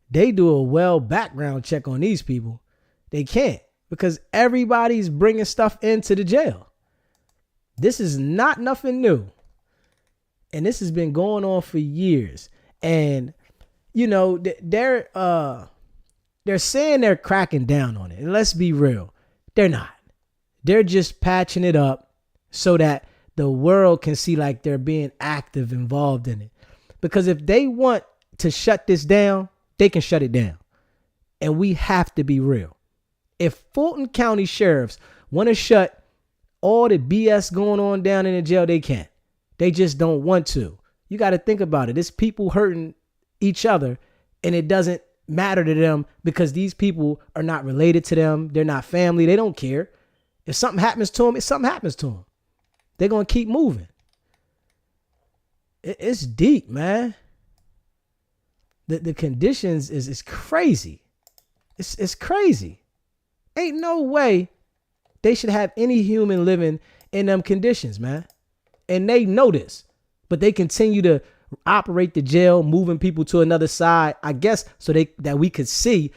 they do a well background check on these people. They can't, because everybody's bringing stuff into the jail. This is not nothing new. And this has been going on for years. And, they're saying they're cracking down on it. And let's be real. They're not. They're just patching it up so that the world can see like they're being active, involved in it. Because if they want to shut this down, they can shut it down. And we have to be real. If Fulton County sheriffs want to shut all the BS going on down in the jail, they can. They just don't want to. You got to think about it. It's people hurting each other, and it doesn't matter to them because these people are not related to them. They're not family. They don't care. If something happens to them, if something happens to them, they're going to keep moving. It's deep, man. The conditions is crazy. It's crazy. Ain't no way they should have any human living in them conditions, man. And they know this, but they continue to operate the jail, moving people to another side, I guess, so that we could see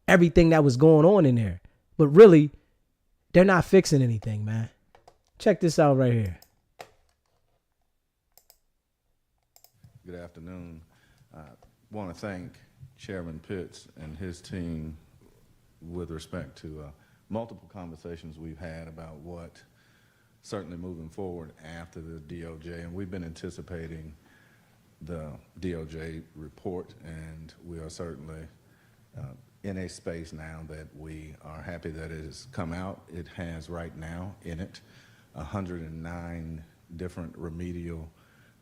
everything that was going on in there. But really, they're not fixing anything, man. Check this out right here. Good afternoon. I want to thank Chairman Pitts and his team with respect to multiple conversations we've had about what certainly moving forward after the DOJ, and we've been anticipating the DOJ report, and we are certainly in a space now that we are happy that it has come out. It has right now in it 109 different remedial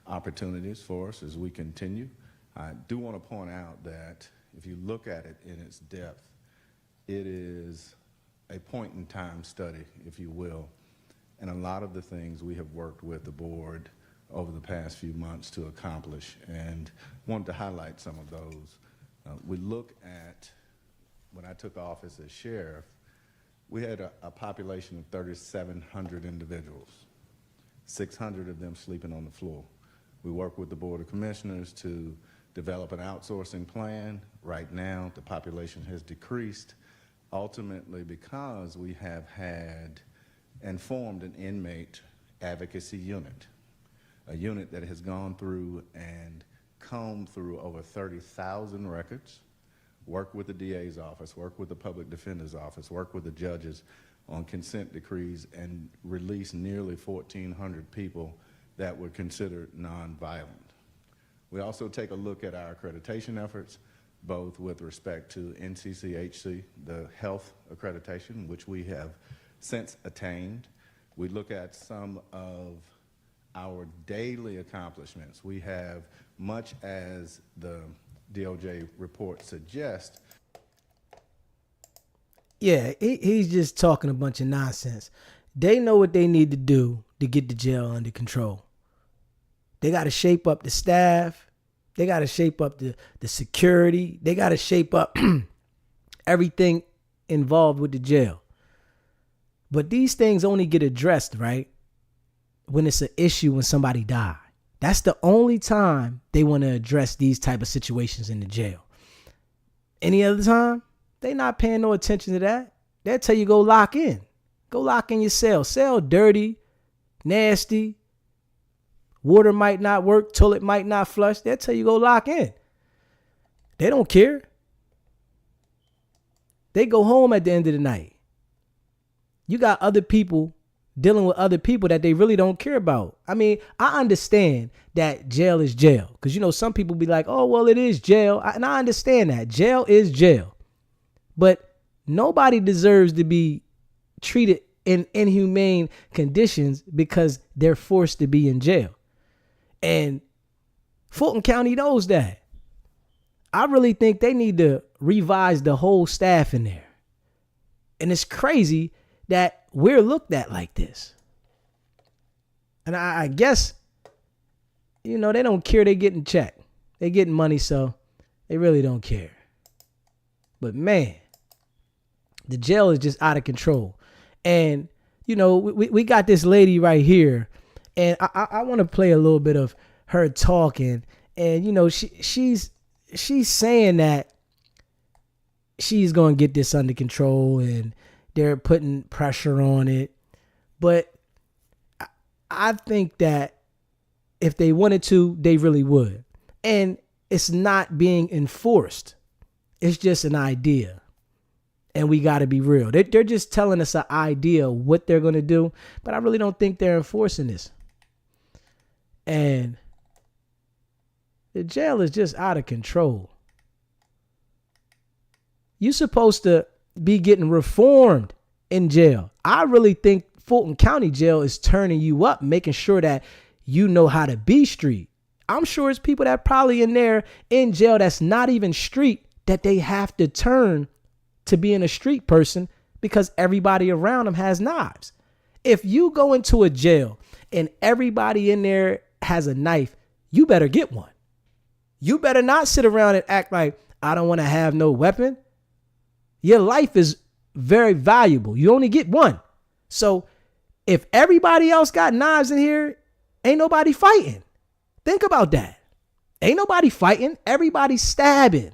opportunities for us as we continue. I do want to point out that if you look at it in its depth, it is a point-in-time study, if you will, and a lot of the things we have worked with the board over the past few months to accomplish, and wanted to highlight some of those. We look at, when I took office as sheriff, we had a population of 3,700 individuals, 600 of them sleeping on the floor. We work with the Board of Commissioners to develop an outsourcing plan. Right now, the population has decreased, ultimately because we have had and formed an inmate advocacy unit, a unit that has gone through and combed through over 30,000 records, worked with the DA's office, worked with the public defender's office, worked with the judges on consent decrees, and released nearly 1,400 people that were considered nonviolent. We also take a look at our accreditation efforts, both with respect to NCCHC, the health accreditation, which we have since attained. We look at some of our daily accomplishments. We have, much as the DOJ report suggests. Yeah, he's just talking a bunch of nonsense. They know what they need to do to get the jail under control. They got to shape up the staff. They got to shape up the security. They got to shape up everything involved with the jail. But these things only get addressed, right, when it's an issue when somebody died. That's the only time they want to address these type of situations in the jail. Any other time, they not paying no attention to that. They'll tell you go lock in. Go lock in your cell. Cell dirty, nasty. Water might not work. Toilet might not flush. They'll tell you go lock in. They don't care. They go home at the end of the night. You got other people dealing with other people that they really don't care about. I mean, I understand that jail is jail. Because, you know, some people be like, oh, well, it is jail. And I understand that. Jail is jail. But nobody deserves to be treated in inhumane conditions because they're forced to be in jail. And Fulton County knows that. I really think they need to revise the whole staff in there. And it's crazy that we're looked at like this. And I guess, you know, they don't care. They getting checked. They getting money, so they really don't care. But man, the jail is just out of control. And, you know, we got this lady right here. And I want to play a little bit of her talking. And, you know, she's saying that she's going to get this under control and they're putting pressure on it. But I think that if they wanted to, they really would. And it's not being enforced. It's just an idea. And we got to be real. They're just telling us an idea of what they're going to do. But I really don't think they're enforcing this. And the jail is just out of control. You're supposed to be getting reformed in jail. I really think Fulton County Jail is turning you up, making sure that you know how to be street. I'm sure it's people that probably in there in jail that's not even street that they have to turn to being a street person because everybody around them has knives. If you go into a jail and everybody in there has a knife, you better get one. You better not sit around and act like I don't want to have no weapon. Your life is very valuable. You only get one. So if everybody else got knives in here, ain't nobody fighting. Think about that. Ain't nobody fighting. Everybody's stabbing.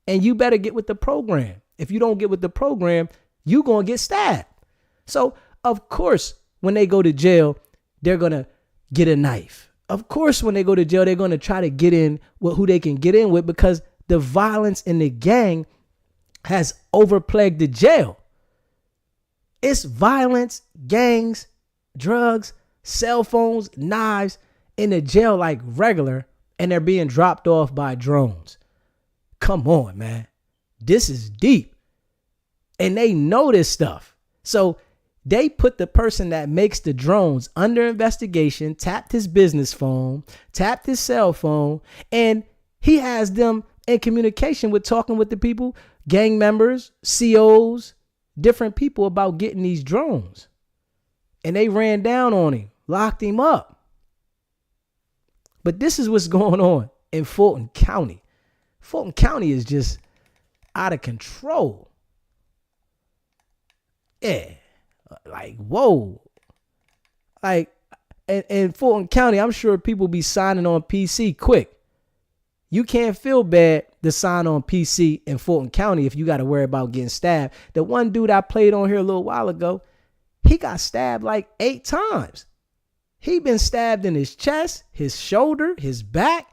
And you better get with the program. If you don't get with the program, you going to get stabbed. So, of course, when they go to jail, they're going to get a knife. Of course, when they go to jail, they're going to try to get in with who they can get in with because the violence in the gang has overplagued the jail. It's violence, gangs, drugs, cell phones, knives in the jail like regular, and they're being dropped off by drones. Come on, man. This is deep. And they know this stuff. So They put the person that makes the drones under investigation, tapped his business phone, tapped his cell phone, and he has them in communication with talking with the people, gang members, COs, different people about getting these drones. And they ran down on him, locked him up. But this is what's going on in Fulton County. Fulton County is just out of control. Yeah. Like, whoa. Like, in Fulton County, I'm sure people be signing on PC quick. You can't feel bad to sign on PC in Fulton County if you got to worry about getting stabbed. The one dude I played on here a little while ago, he got stabbed like 8 times. He been stabbed in his chest, his shoulder, his back.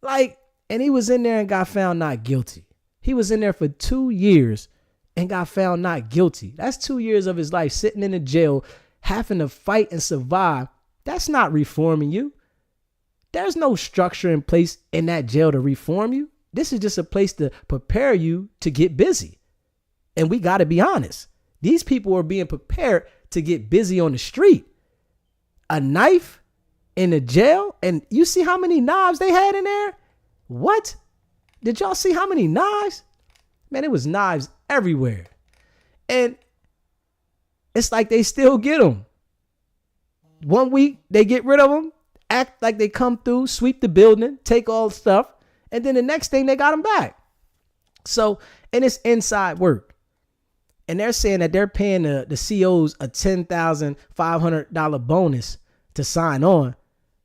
Like, and he was in there and got found not guilty. He was in there for 2 years and got found not guilty. That's 2 years of his life sitting in a jail, having to fight and survive. That's not reforming you. There's no structure in place in that jail to reform you. This is just a place to prepare you to get busy. And we got to be honest. These people are being prepared to get busy on the street. A knife in a jail? And you see how many knives they had in there? What? Did y'all see how many knives? Man, it was knives everywhere. And it's like they still get them. 1 week, they get rid of them, act like they come through, sweep the building, take all the stuff, and then the next thing they got them back. So, and it's inside work. And they're saying that they're paying the COs a $10,500 bonus to sign on.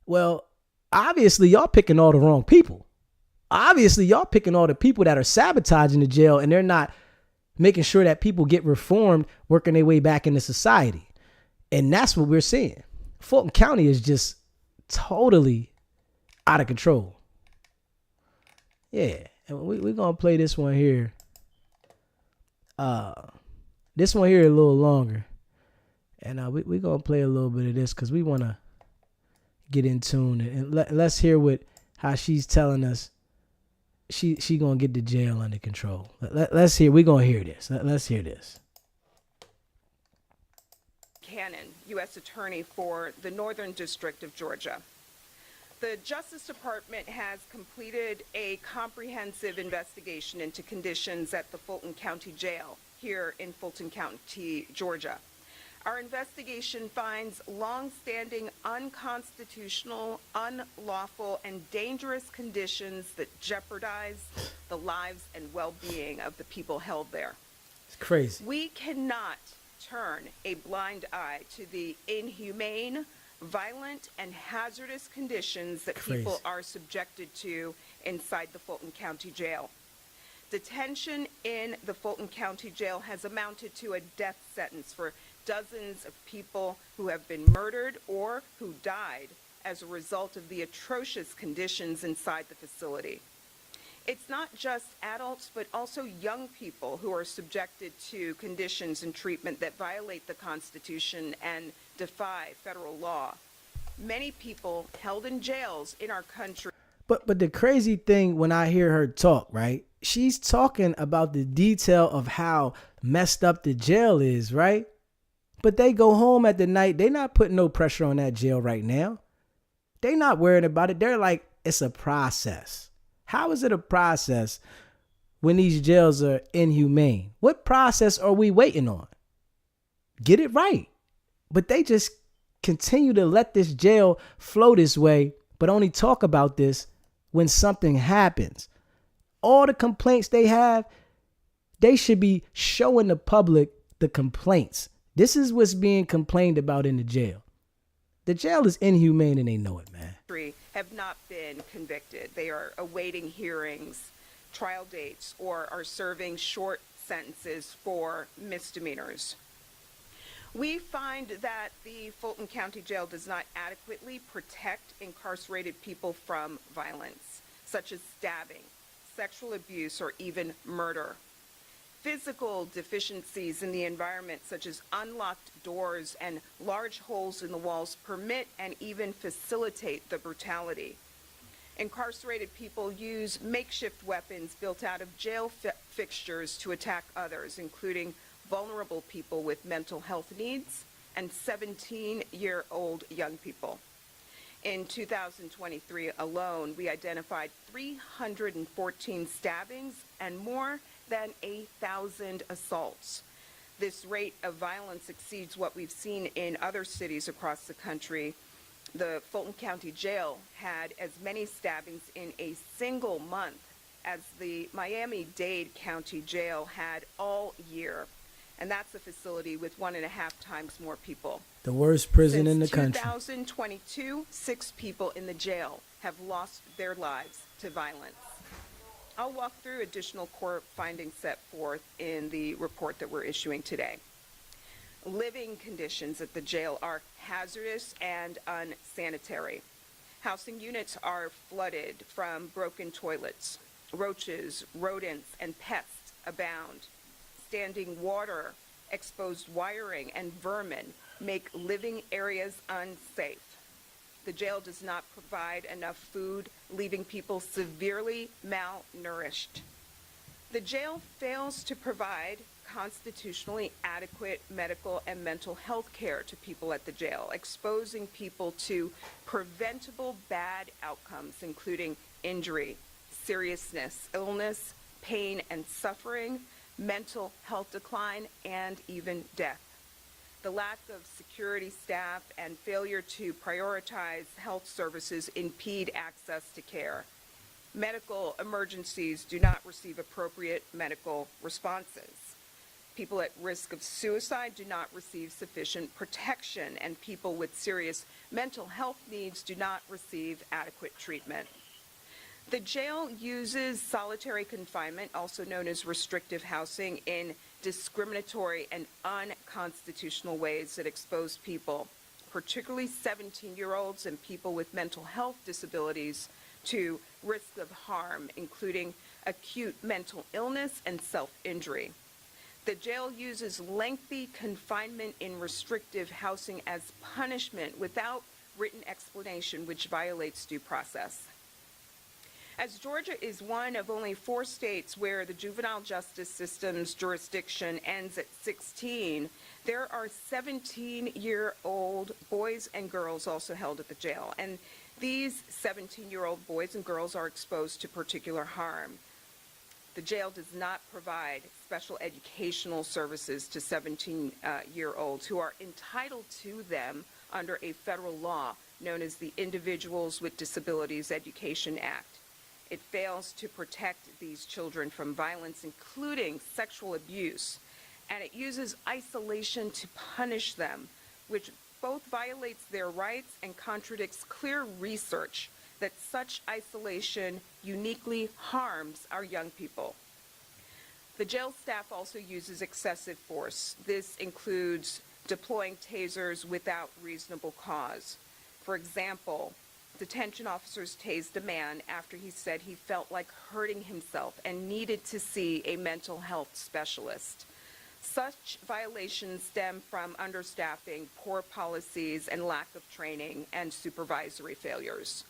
Well, obviously, y'all picking all the wrong people. Obviously, y'all picking all the people that are sabotaging the jail, and they're not making sure that people get reformed, working their way back into society. And that's what we're seeing. Fulton County is just totally out of control. Yeah. And we're going to play this one here. This one here a little longer. And we're going to play a little bit of this because we want to get in tune. And let's hear how she's telling us she going to get the jail under control. Let's hear. We're going to hear this. Let's hear this. Cannon, U.S. Attorney for the Northern District of Georgia. The Justice Department has completed a comprehensive investigation into conditions at the Fulton County Jail here in Fulton County, Georgia. Our investigation finds long-standing unconstitutional, unlawful, and dangerous conditions that jeopardize the lives and well-being of the people held there. It's crazy. We cannot turn a blind eye to the inhumane, violent, and hazardous conditions that people are subjected to inside the Fulton County Jail. Detention in the Fulton County Jail has amounted to a death sentence for dozens of people who have been murdered or who died as a result of the atrocious conditions inside the facility. It's not just adults, but also young people who are subjected to conditions and treatment that violate the Constitution and defy federal law. Many people held in jails in our country. But the crazy thing when I hear her talk, right? She's talking about the detail of how messed up the jail is, right? But they go home at the night. They're not putting no pressure on that jail right now. They're not worrying about it. They're like, it's a process. How is it a process when these jails are inhumane? What process are we waiting on? Get it right. But they just continue to let this jail flow this way, but only talk about this when something happens. All the complaints they have, they should be showing the public the complaints. This is what's being complained about in the jail. The jail is inhumane and they know it, man. Have not been convicted. They are awaiting hearings, trial dates, or are serving short sentences for misdemeanors. We find that the Fulton County Jail does not adequately protect incarcerated people from violence, such as stabbing, sexual abuse, or even murder. Physical deficiencies in the environment, such as unlocked doors and large holes in the walls, permit and even facilitate the brutality. Incarcerated people use makeshift weapons built out of jail fixtures to attack others, including vulnerable people with mental health needs, and 17-year-old young people. In 2023 alone, we identified 314 stabbings and more than 1,000 assaults. This rate of violence exceeds what we've seen in other cities across the country. The Fulton County Jail had as many stabbings in a single month as the Miami-Dade County Jail had all year. And that's a facility with 1.5 times more people. The worst prison in the country. Since 2022, 6 people in the jail have lost their lives to violence. I'll walk through additional core findings set forth in the report that we're issuing today. Living conditions at the jail are hazardous and unsanitary. Housing units are flooded from broken toilets. Roaches, rodents, and pests abound. Standing water, exposed wiring, and vermin make living areas unsafe. The jail does not provide enough food, leaving people severely malnourished. The jail fails to provide constitutionally adequate medical and mental health care to people at the jail, exposing people to preventable bad outcomes, including injury, seriousness, illness, pain and suffering, mental health decline, and even death. The lack of security staff and failure to prioritize health services impede access to care. Medical emergencies do not receive appropriate medical responses. People at risk of suicide do not receive sufficient protection, and people with serious mental health needs do not receive adequate treatment. The jail uses solitary confinement, also known as restrictive housing, in discriminatory and unconstitutional ways that expose people, particularly 17-year-olds and people with mental health disabilities, to risk of harm, including acute mental illness and self-injury. The jail uses lengthy confinement in restrictive housing as punishment without written explanation, which violates due process. As Georgia is one of only 4 states where the juvenile justice system's jurisdiction ends at 16, there are 17-year-old boys and girls also held at the jail. And these 17-year-old boys and girls are exposed to particular harm. The jail does not provide special educational services to 17-year-olds who are entitled to them under a federal law known as the Individuals with Disabilities Education Act. It fails to protect these children from violence, including sexual abuse, and it uses isolation to punish them, which both violates their rights and contradicts clear research that such isolation uniquely harms our young people. The jail staff also uses excessive force. This includes deploying tasers without reasonable cause. For example, detention officers tased a man after he said he felt like hurting himself and needed to see a mental health specialist. Such violations stem from understaffing, poor policies, and lack of training and supervisory failures.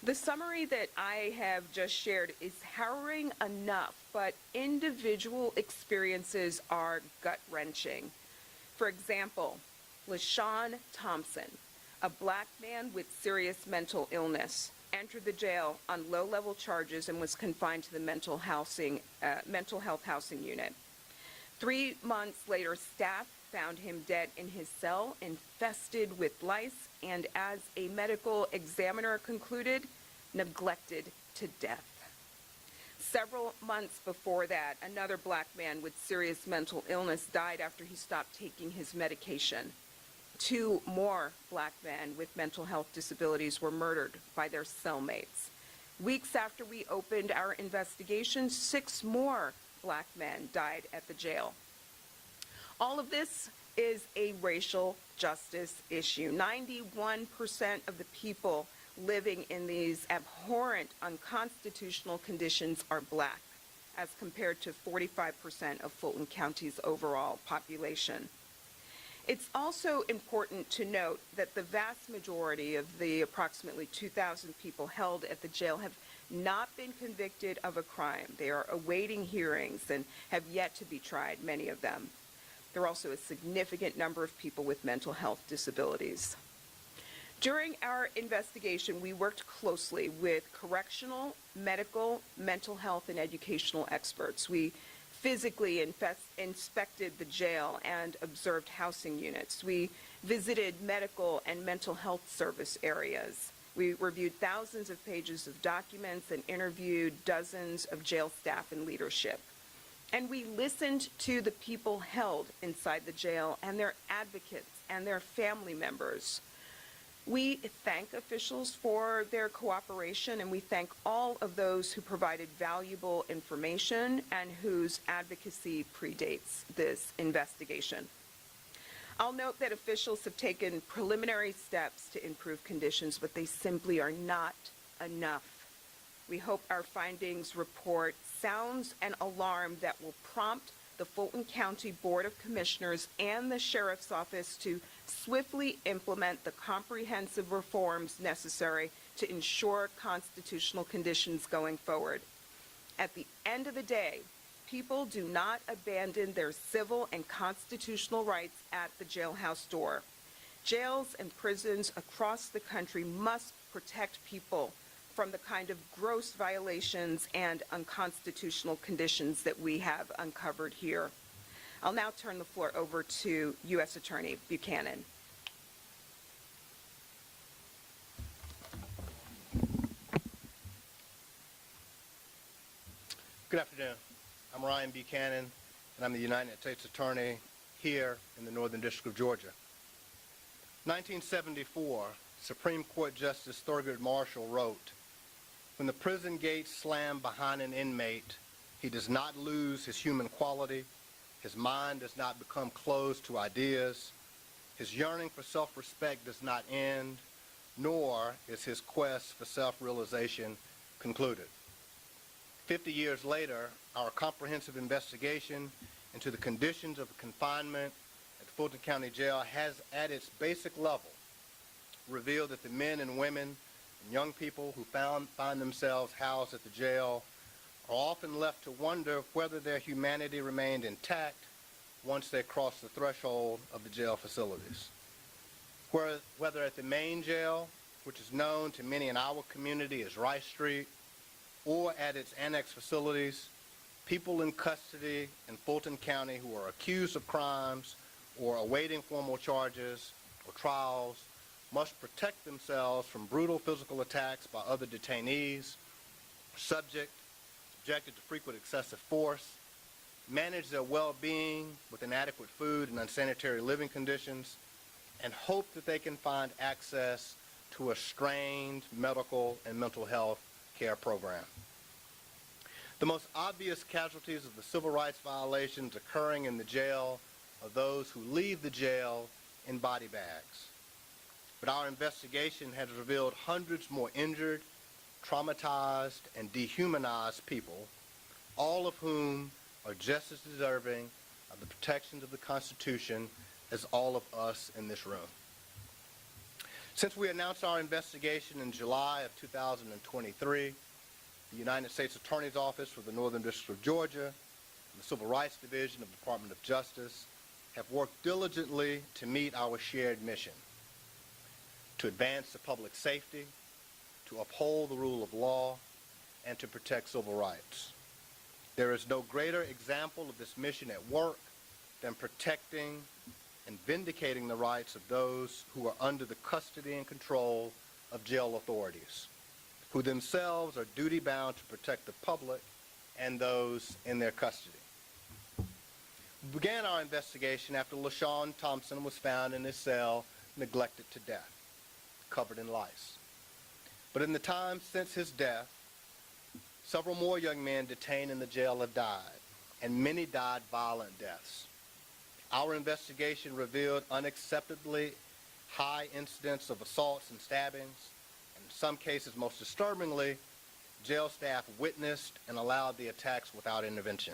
The summary that I have just shared is harrowing enough, but individual experiences are gut-wrenching. For example, LaShawn Thompson, a black man with serious mental illness, entered the jail on low-level charges and was confined to the mental health housing unit. 3 months later, staff found him dead in his cell, infested with lice, and as a medical examiner concluded, neglected to death. Several months before that, another black man with serious mental illness died after he stopped taking his medication. 2 more black men with mental health disabilities were murdered by their cellmates. Weeks after we opened our investigation, 6 more black men died at the jail. All of this is a racial justice issue. 91% of the people living in these abhorrent, unconstitutional conditions are black, as compared to 45% of Fulton County's overall population. It's also important to note that the vast majority of the approximately 2,000 people held at the jail have not been convicted of a crime. They are awaiting hearings and have yet to be tried, many of them. There are also a significant number of people with mental health disabilities. During our investigation, we worked closely with correctional, medical, mental health, and educational experts. We physically inspected the jail and observed housing units. We visited medical and mental health service areas. We reviewed thousands of pages of documents and interviewed dozens of jail staff and leadership. And we listened to the people held inside the jail and their advocates and their family members. We thank officials for their cooperation, and we thank all of those who provided valuable information and whose advocacy predates this investigation. I'll note that officials have taken preliminary steps to improve conditions, but they simply are not enough. We hope our findings report sounds an alarm that will prompt the Fulton County Board of Commissioners and the Sheriff's Office to swiftly implement the comprehensive reforms necessary to ensure constitutional conditions going forward. At the end of the day, people do not abandon their civil and constitutional rights at the jailhouse door. Jails and prisons across the country must protect people from the kind of gross violations and unconstitutional conditions that we have uncovered here. I'll now turn the floor over to U.S. Attorney Buchanan. Good afternoon. I'm Ryan Buchanan, and I'm the United States Attorney here in the Northern District of Georgia. 1974, Supreme Court Justice Thurgood Marshall wrote, "When the prison gates slam behind an inmate, he does not lose his human quality, his mind does not become closed to ideas, his yearning for self-respect does not end, nor is his quest for self-realization concluded." 50 years later, our comprehensive investigation into the conditions of confinement at Fulton County Jail has, at its basic level, revealed that the men and women and young people who find themselves housed at the jail are often left to wonder whether their humanity remained intact once they crossed the threshold of the jail facilities. Whether at the main jail, which is known to many in our community as Rice Street, or at its annex facilities, people in custody in Fulton County who are accused of crimes or awaiting formal charges or trials must protect themselves from brutal physical attacks by other detainees, subjected to frequent excessive force, manage their well-being with inadequate food and unsanitary living conditions, and hope that they can find access to a strained medical and mental health care program. The most obvious casualties of the civil rights violations occurring in the jail are those who leave the jail in body bags. But our investigation has revealed hundreds more injured, traumatized, and dehumanized people, all of whom are just as deserving of the protections of the Constitution as all of us in this room. Since we announced our investigation in July of 2023, the United States Attorney's Office for the Northern District of Georgia and the Civil Rights Division of the Department of Justice have worked diligently to meet our shared mission: to advance the public safety, to uphold the rule of law, and to protect civil rights. There is no greater example of this mission at work than protecting and vindicating the rights of those who are under the custody and control of jail authorities, who themselves are duty-bound to protect the public and those in their custody. We began our investigation after LaShawn Thompson was found in his cell, neglected to death, covered in lice. But in the time since his death, several more young men detained in the jail have died, and many died violent deaths. Our investigation revealed unacceptably high incidents of assaults and stabbings, and in some cases, most disturbingly, jail staff witnessed and allowed the attacks without intervention.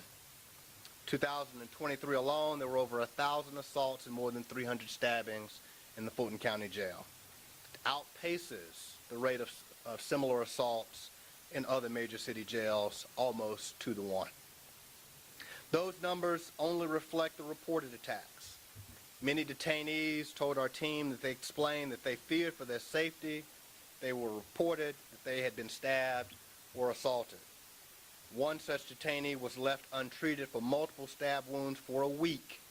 2023 alone, there were over 1,000 assaults and more than 300 stabbings in the Fulton County Jail. It outpaces the rate of similar assaults in other major city jails almost 2 to 1. Those numbers only reflect the reported attacks. Many detainees told our team that they explained that they feared for their safety. They were reported that they had been stabbed or assaulted. One such detainee was left untreated for multiple stab wounds for a week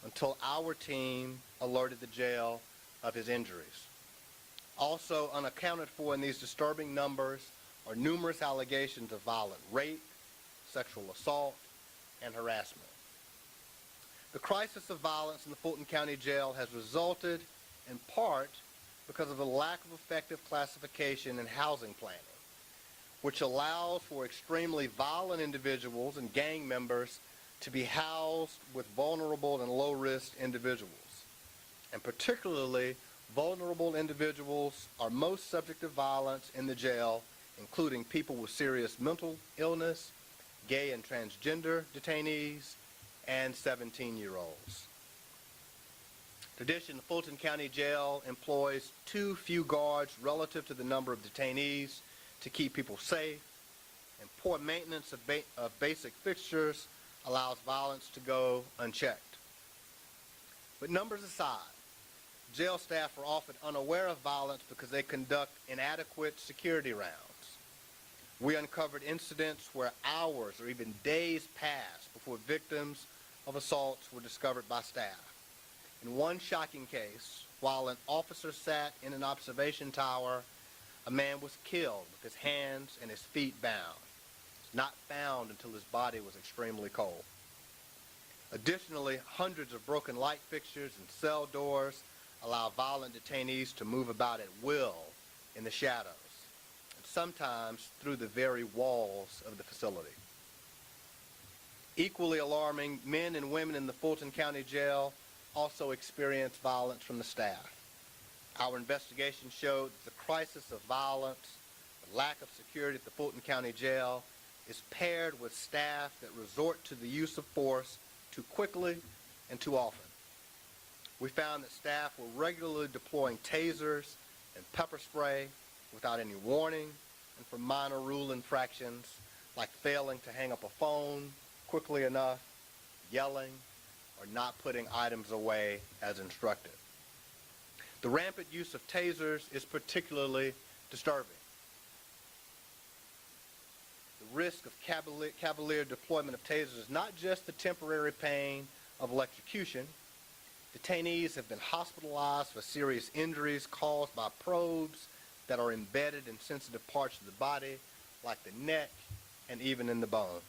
until our team alerted the jail of his injuries. Also unaccounted for in these disturbing numbers are numerous allegations of violent rape, sexual assault, and harassment. The crisis of violence in the Fulton County Jail has resulted in part because of the lack of effective classification and housing planning, which allows for extremely violent individuals and gang members to be housed with vulnerable and low-risk individuals. And particularly, vulnerable individuals are most subject to violence in the jail, including people with serious mental illness, gay and transgender detainees, and 17-year-olds. In addition, the Fulton County Jail employs too few guards relative to the number of detainees to keep people safe, and poor maintenance of basic fixtures allows violence to go unchecked. But numbers aside, jail staff are often unaware of violence because they conduct inadequate security rounds. We uncovered incidents where hours or even days passed before victims of assaults were discovered by staff. In one shocking case, while an officer sat in an observation tower, a man was killed with his hands and his feet bound, not found until his body was extremely cold. Additionally, hundreds of broken light fixtures and cell doors allow violent detainees to move about at will in the shadows, and sometimes through the very walls of the facility. Equally alarming, men and women in the Fulton County Jail also experience violence from the staff. Our investigation showed that the crisis of violence, the lack of security at the Fulton County Jail, is paired with staff that resort to the use of force too quickly and too often. We found that staff were regularly deploying tasers and pepper spray without any warning, and for minor rule infractions like failing to hang up a phone quickly enough, yelling, or not putting items away as instructed. The rampant use of tasers is particularly disturbing. The risk of cavalier deployment of tasers is not just the temporary pain of electrocution. Detainees have been hospitalized for serious injuries caused by probes that are embedded in sensitive parts of the body, like the neck and even in the bone.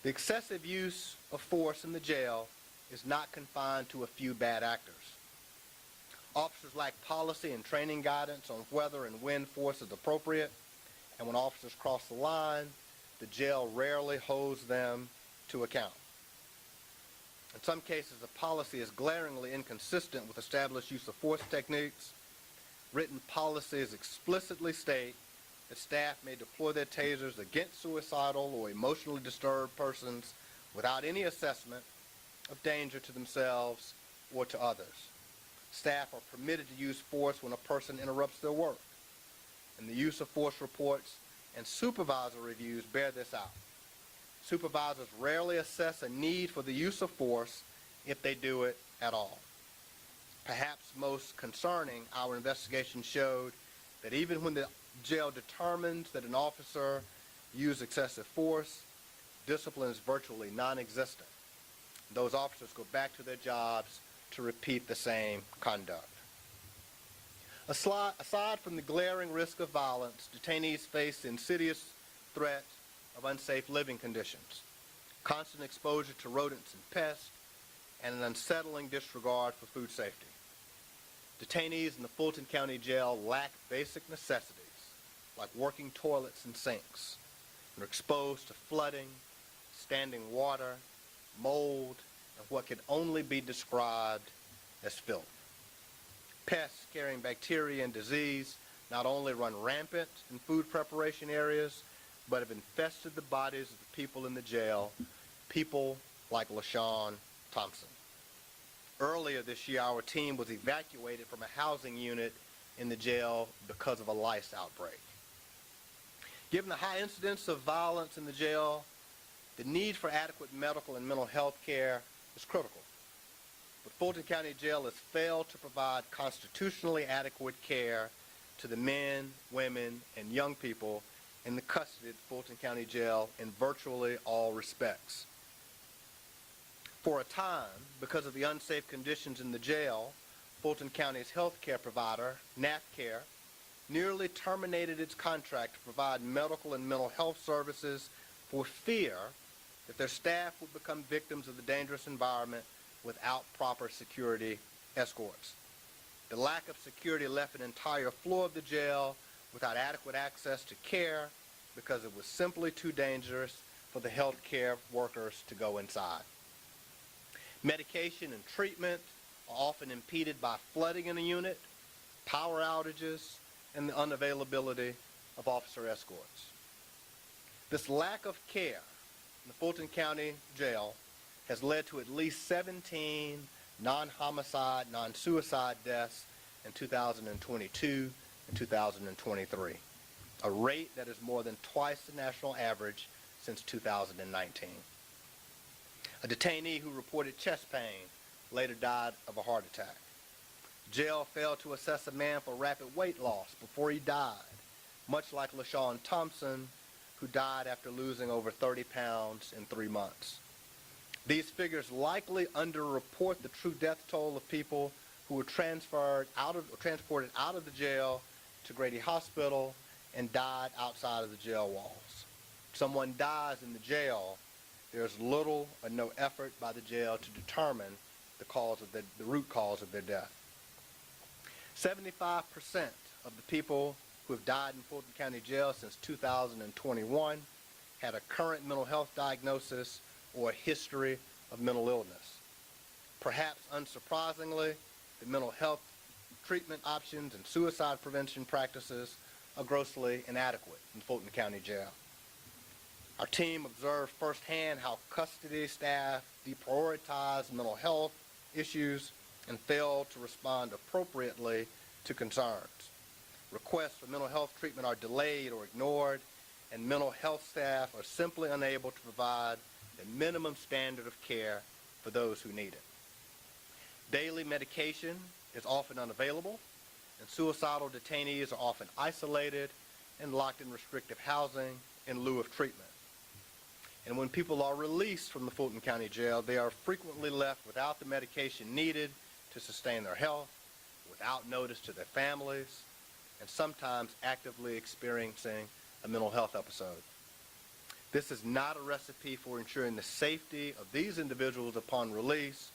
The excessive use of force in the jail is not confined to a few bad actors. Officers lack policy and training guidance on whether and when force is appropriate, and when officers cross the line, the jail rarely holds them to account. In some cases, the policy is glaringly inconsistent with established use of force techniques. Written policies explicitly state that staff may deploy their tasers against suicidal or emotionally disturbed persons without any assessment of danger to themselves or to others. Staff are permitted to use force when a person interrupts their work, and the use of force reports and supervisor reviews bear this out. Supervisors rarely assess a need for the use of force if they do it at all. Perhaps most concerning, our investigation showed that even when the jail determines that an officer used excessive force, discipline is virtually non-existent. Those officers go back to their jobs to repeat the same conduct. Aside from the glaring risk of violence, detainees face the insidious threat of unsafe living conditions, constant exposure to rodents and pests, and an unsettling disregard for food safety. Detainees in the Fulton County Jail lack basic necessities like working toilets and sinks, and are exposed to flooding, standing water, mold, and what can only be described as filth. Pests carrying bacteria and disease not only run rampant in food preparation areas, but have infested the bodies of the people in the jail, people like LaShawn Thompson. Earlier this year, our team was evacuated from a housing unit in the jail because of a lice outbreak. Given the high incidence of violence in the jail, The need for adequate medical and mental health care is critical. But Fulton County Jail has failed to provide constitutionally adequate care to the men, women, and young people in the custody of Fulton County Jail in virtually all respects. For a time, because of the unsafe conditions in the jail, Fulton County's health care provider, NAFCare, nearly terminated its contract to provide medical and mental health services for fear that their staff would become victims of the dangerous environment without proper security escorts. The lack of security left an entire floor of the jail without adequate access to care because it was simply too dangerous for the health care workers to go inside. Medication and treatment are often impeded by flooding in a unit, power outages, and the unavailability of officer escorts. This lack of care in the Fulton County Jail has led to at least 17 non-homicide, non-suicide deaths in 2022 and 2023, a rate that is more than twice the national average since 2019. A detainee who reported chest pain later died of a heart attack. Jail failed to assess a man for rapid weight loss before he died, much like LaShawn Thompson, who died after losing over 30 pounds in 3 months. These figures likely underreport the true death toll of people who were transported out of the jail to Grady Hospital and died outside of the jail walls. If someone dies in the jail, there's little or no effort by the jail to determine the root cause of their death. 75% of the people who have died in Fulton County Jail since 2021 had a current mental health diagnosis or a history of mental illness. Perhaps unsurprisingly, the mental health treatment options and suicide prevention practices are grossly inadequate in Fulton County Jail. Our team observed firsthand how custody staff deprioritize mental health issues and fail to respond appropriately to concerns. Requests for mental health treatment are delayed or ignored, and mental health staff are simply unable to provide the minimum standard of care for those who need it. Daily medication is often unavailable, and suicidal detainees are often isolated and locked in restrictive housing in lieu of treatment. And when people are released from the Fulton County Jail, they are frequently left without the medication needed to sustain their health, without notice to their families, and sometimes actively experiencing a mental health episode. This is not a recipe for ensuring the safety of these individuals upon release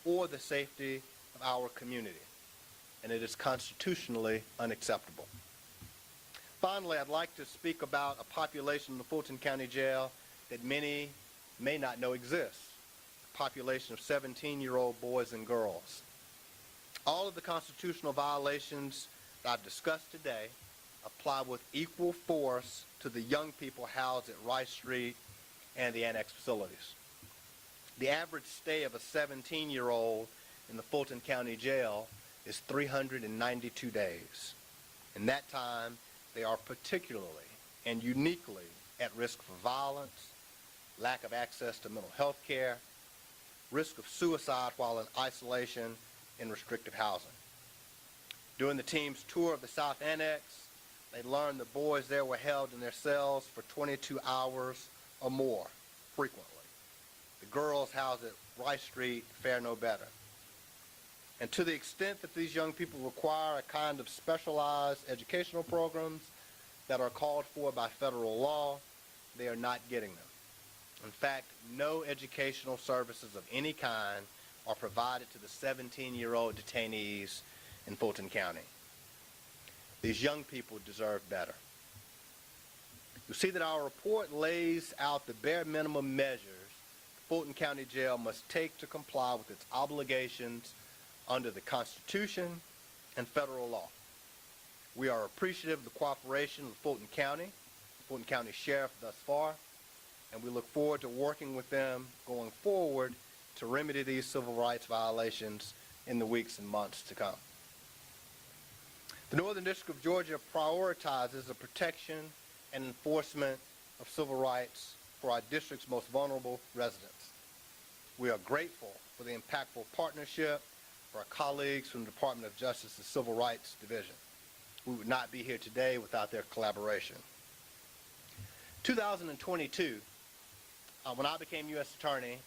or the safety of our community, and it is constitutionally unacceptable. Finally, I'd like to speak about a population in the Fulton County Jail that many may not know exists, a population of 17-year-old boys and girls. All of the constitutional violations that I've discussed today apply with equal force to the young people housed at Rice Street and the annex facilities. The average stay of a 17-year-old in the Fulton County Jail is 392 days. In that time, they are particularly and uniquely at risk for violence, lack of access to mental health care, risk of suicide while in isolation in restrictive housing. During the team's tour of the South Annex, they learned the boys there were held in their cells for 22 hours or more, frequently. The girls housed at Rice Street fare no better. And to the extent that these young people require a kind of specialized educational programs that are called for by federal law, they are not getting them. In fact, no educational services of any kind are provided to the 17-year-old detainees in Fulton County. These young people deserve better. You see that our report lays out the bare minimum measures Fulton County Jail must take to comply with its obligations under the Constitution and federal law. We are appreciative of the cooperation of Fulton County Sheriff thus far, and we look forward to working with them going forward to remedy these civil rights violations in the weeks and months to come. The Northern District of Georgia prioritizes the protection and enforcement of civil rights for our district's most vulnerable residents. We are grateful for the impactful partnership of our colleagues from the Department of Justice's Civil Rights Division. We would not be here today without their collaboration. 2022, when I became U.S. Attorney,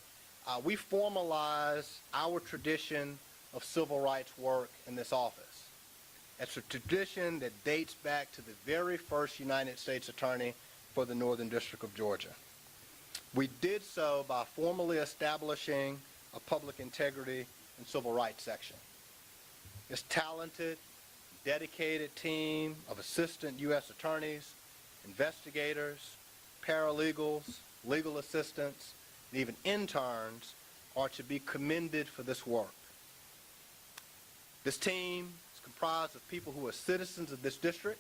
we formalized our tradition of civil rights work in this office. It's a tradition that dates back to the very first United States Attorney for the Northern District of Georgia. We did so by formally establishing a public integrity and civil rights section. This talented, dedicated team of assistant U.S. attorneys, investigators, paralegals, legal assistants, and even interns are to be commended for this work. This team is comprised of people who are citizens of this district,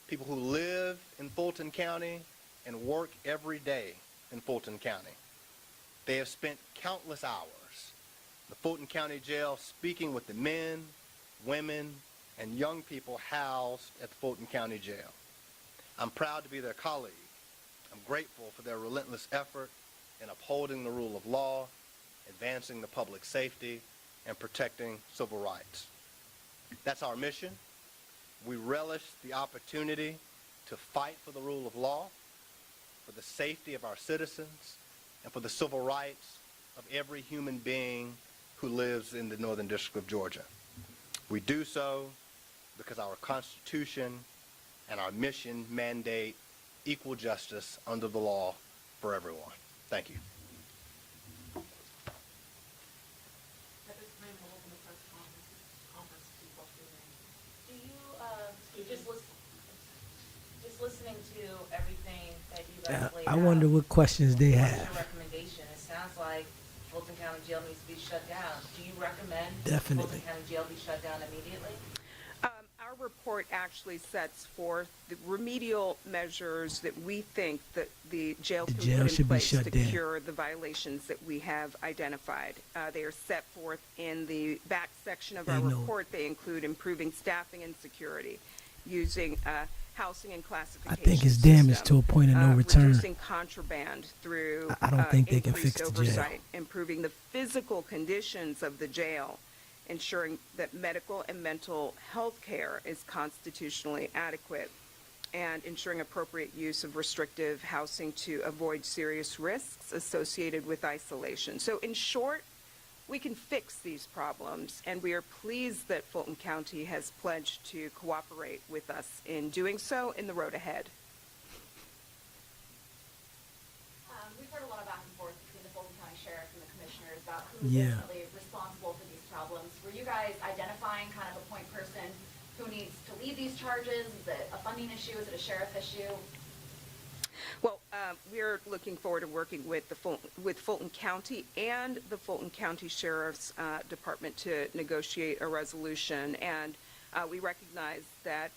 people who live in Fulton County and work every day in Fulton County. They have spent countless hours in the Fulton County Jail speaking with the men, women, and young people housed at the Fulton County Jail. I'm proud to be their colleague. I'm grateful for their relentless effort in upholding the rule of law, advancing the public safety, and protecting civil rights. That's our mission. We relish the opportunity to fight for the rule of law, for the safety of our citizens, and for the civil rights of every human being who lives in the Northern District of Georgia. We do so because our Constitution and our mission mandate equal justice under the law for everyone. Thank you. Listening to everything that you guys laid I wonder what questions they what's have. your recommendation? It sounds like Fulton County Jail needs to be shut down. Do you recommend Definitely. Fulton County Jail be shut down immediately? Our report actually sets forth the remedial measures that we think that the jail can jail put in should be place shut to down. cure the violations that we have identified. They are set forth in the back section of our report. They include improving staffing and security, using housing and classification I think it's damaged to a point of no return. Reducing contraband through I don't think they can increased fix the jail. oversight, improving the physical conditions of the jail, ensuring that medical and mental health care is constitutionally adequate, and ensuring appropriate use of restrictive housing to avoid serious risks associated with isolation. So in short, we can fix these problems, and we are pleased that Fulton County has pledged to cooperate with us in doing so in the road ahead. We've heard a lot of back and forth between the Fulton County Sheriff and the Commissioners about who's ultimately responsible for these problems. Were you guys identifying kind of a point person who needs to lead these charges? Is it a funding issue? Is it a sheriff issue? Well, we're looking forward to working with Fulton County and the Fulton County Sheriff's Department to negotiate a resolution, and we recognize that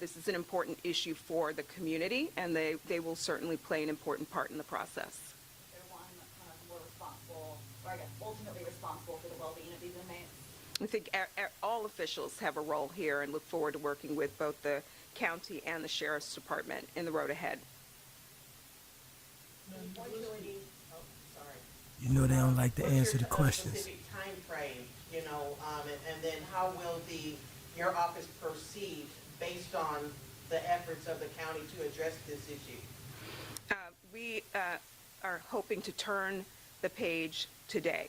this is an important issue for the community, and they will certainly play an important part in the process. Is there one kind of more responsible, or I guess ultimately responsible for the well-being of these inmates? I think all officials have a role here, and look forward to working with both the county and the Sheriff's Department in the road ahead. You know they don't like to answer the questions. Specific time frame, you know, and then how will your office proceed based on the efforts of the county to address this issue? We are hoping to turn the page today.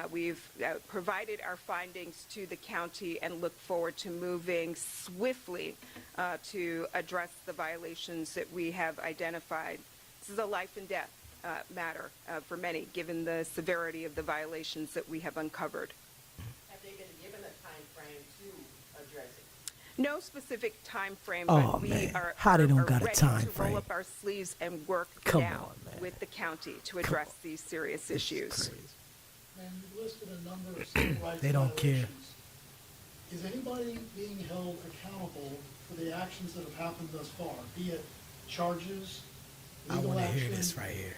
We've provided our findings to the county and look forward to moving swiftly to address the violations that we have identified. This is a life and death matter for many, given the severity of the violations that we have uncovered. Have they been given a time frame to address it? No specific time frame, Oh, but we man. are, How they don't are got a ready time to frame? roll up our sleeves and work Come now on, man. with the county to address these serious issues. And you listed a number of civil rights They don't care. violations. Is anybody being held accountable for the actions that have happened thus far, be it charges, I legal want to action? hear this right here.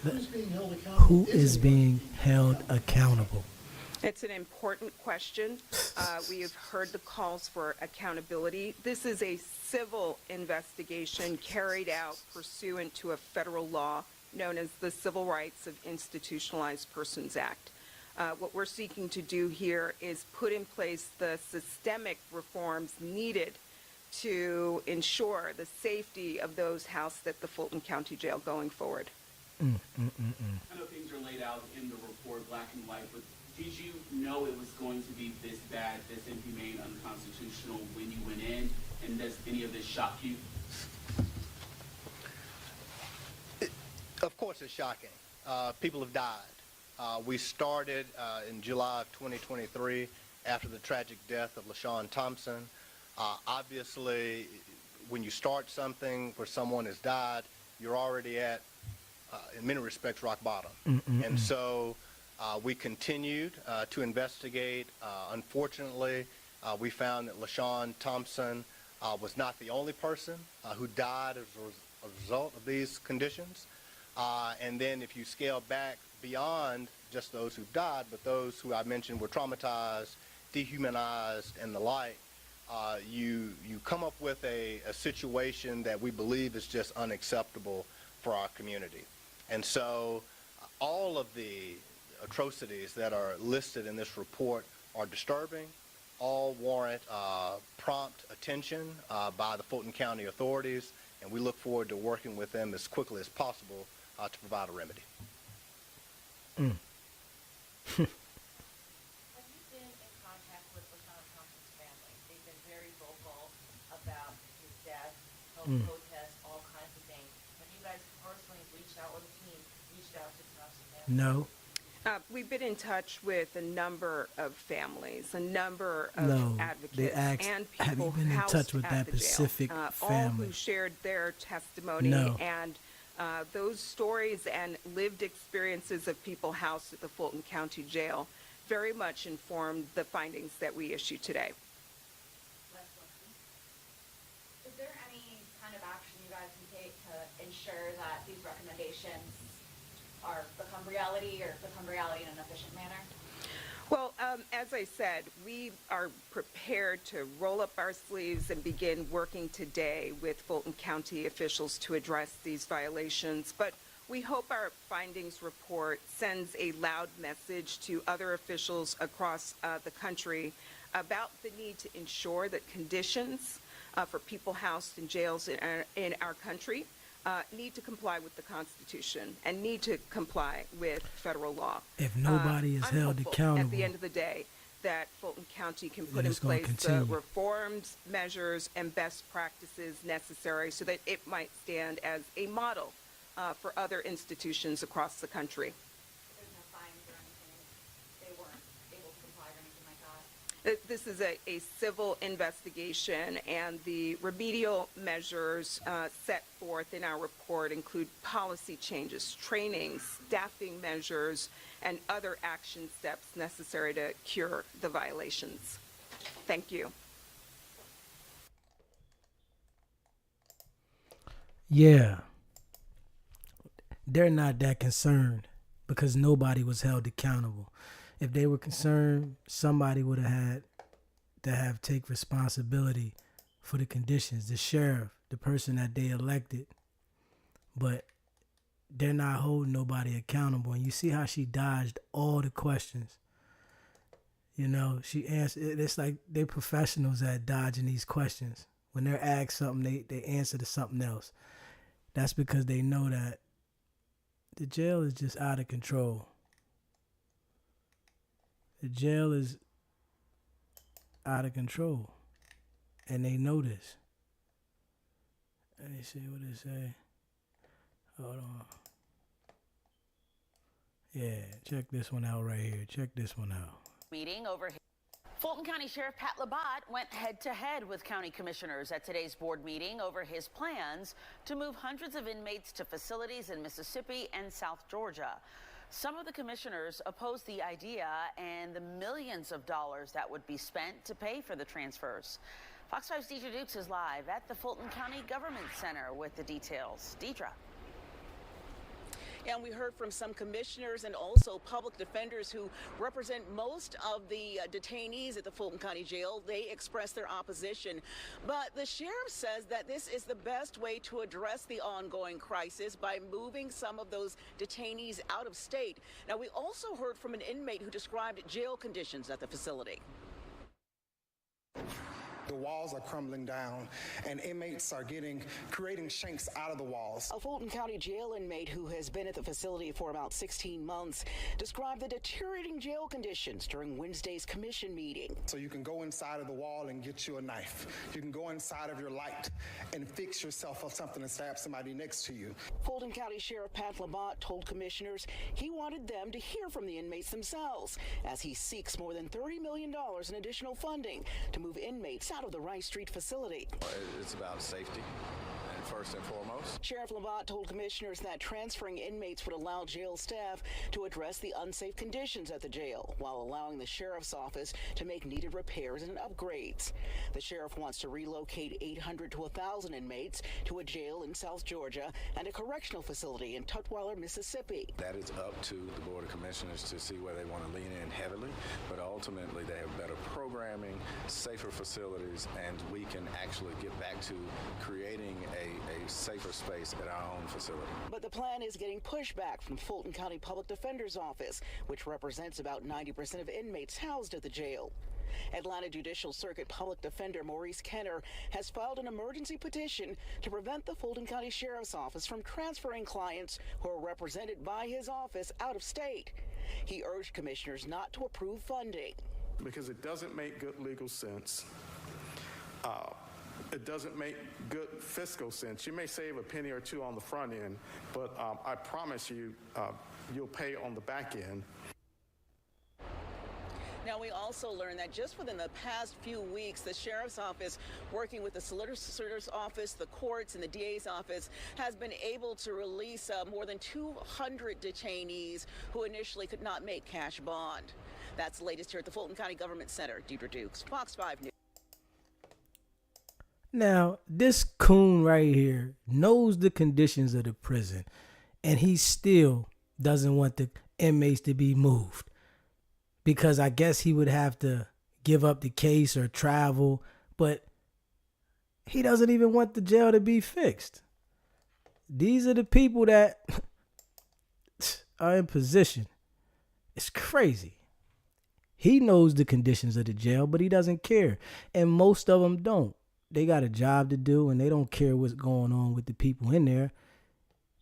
Who's being held accountable? Who is being held accountable? It's an important question. We have heard the calls for accountability. This is a civil investigation carried out pursuant to a federal law known as the Civil Rights of Institutionalized Persons Act. What we're seeking to do here is put in place the systemic reforms needed to ensure the safety of those housed at the Fulton County Jail going forward. I know things are laid out in the report, black and white, but did you know it was going to be this bad, this inhumane, unconstitutional when you went in? And does any of this shock you? Of course it's shocking. People have died. We started in July of 2023 after the tragic death of LaShawn Thompson. Obviously, when you start something where someone has died, you're already at, in many respects, rock bottom. And so we continued to investigate. Unfortunately, we found that LaShawn Thompson was not the only person who died as a result of these conditions. And then if you scale back beyond just those who died, but those who I mentioned were traumatized, dehumanized, and the like, you come up with a situation that we believe is just unacceptable for our community. And so all of the atrocities that are listed in this report are disturbing, all warrant prompt attention by the Fulton County authorities, and we look forward to working with them as quickly as possible to provide a remedy. Have you been in contact with LaShawn Thompson's family? They've been very vocal about his death, protests, all kinds of things. Have you guys personally reached out, or the team reached out to the Thompson family? No. We've been in touch with a number of families, a number of advocates, they asked, and people have you been in touch with that specific all family? who shared their testimony and those stories and lived experiences of people housed at the Fulton County Jail very much informed the findings that we issue today. Is there any kind of action you guys can take to ensure that these recommendations become reality or become reality in an efficient manner? Well, as I said, we are prepared to roll up our sleeves and begin working today with Fulton County officials to address these violations. But we hope our findings report sends a loud message to other officials across the country about the need to ensure that conditions for people housed in jails in our country need to comply with the Constitution and need to comply with federal law. If nobody is held accountable, at the end of the day, that Fulton County can put in place the reforms, measures, and best practices necessary so that it might stand as a model for other institutions across the country. There's no fines or anything. They weren't able to comply or anything like that? This is a civil investigation, and the remedial measures set forth in our report include policy changes, training, staffing measures, and other action steps necessary to cure the violations. Thank you. Yeah. They're not that concerned because nobody was held accountable. If they were concerned, somebody would have had to take responsibility for the conditions, the sheriff, the person that they elected. But they're not holding nobody accountable. And you see how she dodged all the questions. You know, she answered. It's like they're professionals at dodging these questions. When they're asked something, they answer to something else. That's because they know that the jail is just out of control. The jail is out of control. And they know this. Let me see what it say. Hold on. Yeah, check this one out right here. Check this one out. Meeting over here. Fulton County Sheriff Pat Labatt went head-to-head with county commissioners at today's board meeting over his plans to move hundreds of inmates to facilities in Mississippi and South Georgia. Some of the commissioners opposed the idea and the millions of dollars that would be spent to pay for the transfers. Fox 5's Deidre Dukes is live at the Fulton County Government Center with the details. Deidre. And we heard from some commissioners and also public defenders who represent most of the detainees at the Fulton County Jail. They expressed their opposition. But the sheriff says that this is the best way to address the ongoing crisis by moving some of those detainees out of state. Now, we also heard from an inmate who described jail conditions at the facility. The walls are crumbling down, and inmates are creating shanks out of the walls. A Fulton County jail inmate who has been at the facility for about 16 months described the deteriorating jail conditions during Wednesday's commission meeting. So you can go inside of the wall and get you a knife. You can go inside of your light and fix yourself up something and stab somebody next to you. Fulton County Sheriff Pat Labat told commissioners he wanted them to hear from the inmates themselves as he seeks more than $30 million in additional funding to move inmates out of the Rice Street facility. It's about safety, and first and foremost. Sheriff Labat told commissioners that transferring inmates would allow jail staff to address the unsafe conditions at the jail while allowing the sheriff's office to make needed repairs and upgrades. The sheriff wants to relocate 800 to 1,000 inmates to a jail in South Georgia and a correctional facility in Tutwiler, Mississippi. That is up to the Board of Commissioners to see where they want to lean in heavily, but ultimately they have better programming, safer facilities, and we can actually get back to creating a safer space at our own facility. But the plan is getting pushback from Fulton County Public Defender's Office, which represents about 90% of inmates housed at the jail. Atlanta Judicial Circuit Public Defender Maurice Kenner has filed an emergency petition to prevent the Fulton County Sheriff's Office from transferring clients who are represented by his office out of state. He urged commissioners not to approve funding. Because it doesn't make good legal sense. It doesn't make good fiscal sense. You may save a penny or two on the front end, but I promise you, you'll pay on the back end. Now, we also learned that just within the past few weeks, the sheriff's office, working with the solicitor's office, the courts, and the DA's office, has been able to release more than 200 detainees who initially could not make cash bond. That's the latest here at the Fulton County Government Center. Deidre Dukes, Fox 5 News. Now, this coon right here knows the conditions of the prison, and he still doesn't want the inmates to be moved because I guess he would have to give up the case or travel, but he doesn't even want the jail to be fixed. These are the people that are in position. It's crazy. He knows the conditions of the jail, but he doesn't care, and most of them don't. They got a job to do, and they don't care what's going on with the people in there.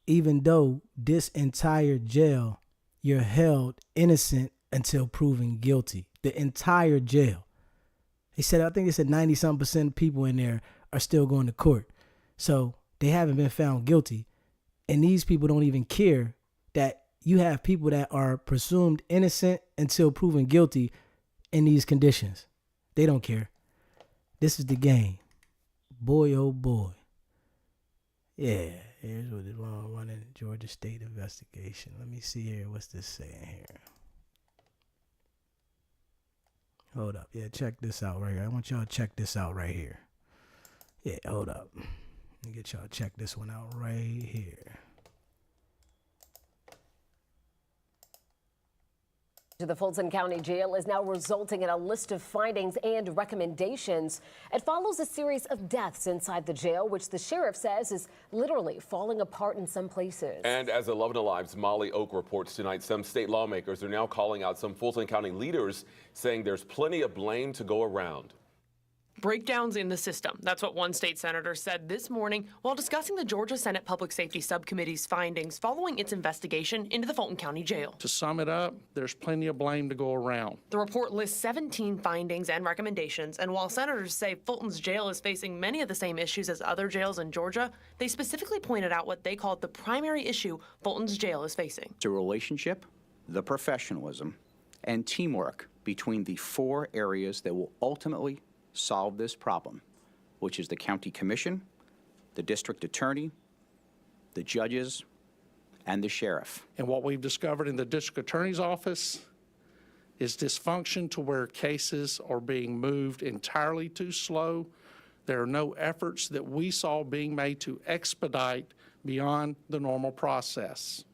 Even though this entire jail, you're held innocent until proven guilty. The entire jail. I think they said 90-something% of people in there are still going to court. So they haven't been found guilty. And these people don't even care that you have people that are presumed innocent until proven guilty in these conditions. They don't care. This is the game. Boy, oh boy. Yeah, here's what is running Georgia State investigation. Let me see here. What's this saying here? Hold up. Yeah, check this out right here. I want y'all to check this out right here. Yeah, hold up. Let me get y'all to check this one out right here. The Fulton County Jail is now resulting in a list of findings and recommendations. It follows a series of deaths inside the jail, which the sheriff says is literally falling apart in some places. And as 11 Alive's Molly Oak reports tonight, some state lawmakers are now calling out some Fulton County leaders, saying there's plenty of blame to go around. Breakdowns in the system. That's what one state senator said this morning while discussing the Georgia Senate Public Safety Subcommittee's findings following its investigation into the Fulton County Jail. To sum it up, there's plenty of blame to go around. The report lists 17 findings and recommendations, and while senators say Fulton's jail is facing many of the same issues as other jails in Georgia, they specifically pointed out what they called the primary issue Fulton's jail is facing. The relationship, the professionalism, and teamwork between the four areas that will ultimately solve this problem, which is the county commission, the district attorney, the judges, and the sheriff. And what we've discovered in the district attorney's office is dysfunction to where cases are being moved entirely too slow. There are no efforts that we saw being made to expedite beyond the normal process.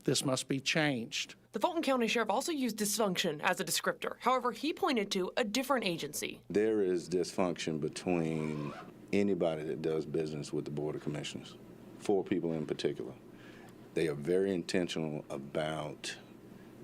This must be changed. The Fulton County Sheriff also used dysfunction as a descriptor. However, he pointed to a different agency. There is dysfunction between anybody that does business with the Board of Commissioners, 4 people in particular. They are very intentional about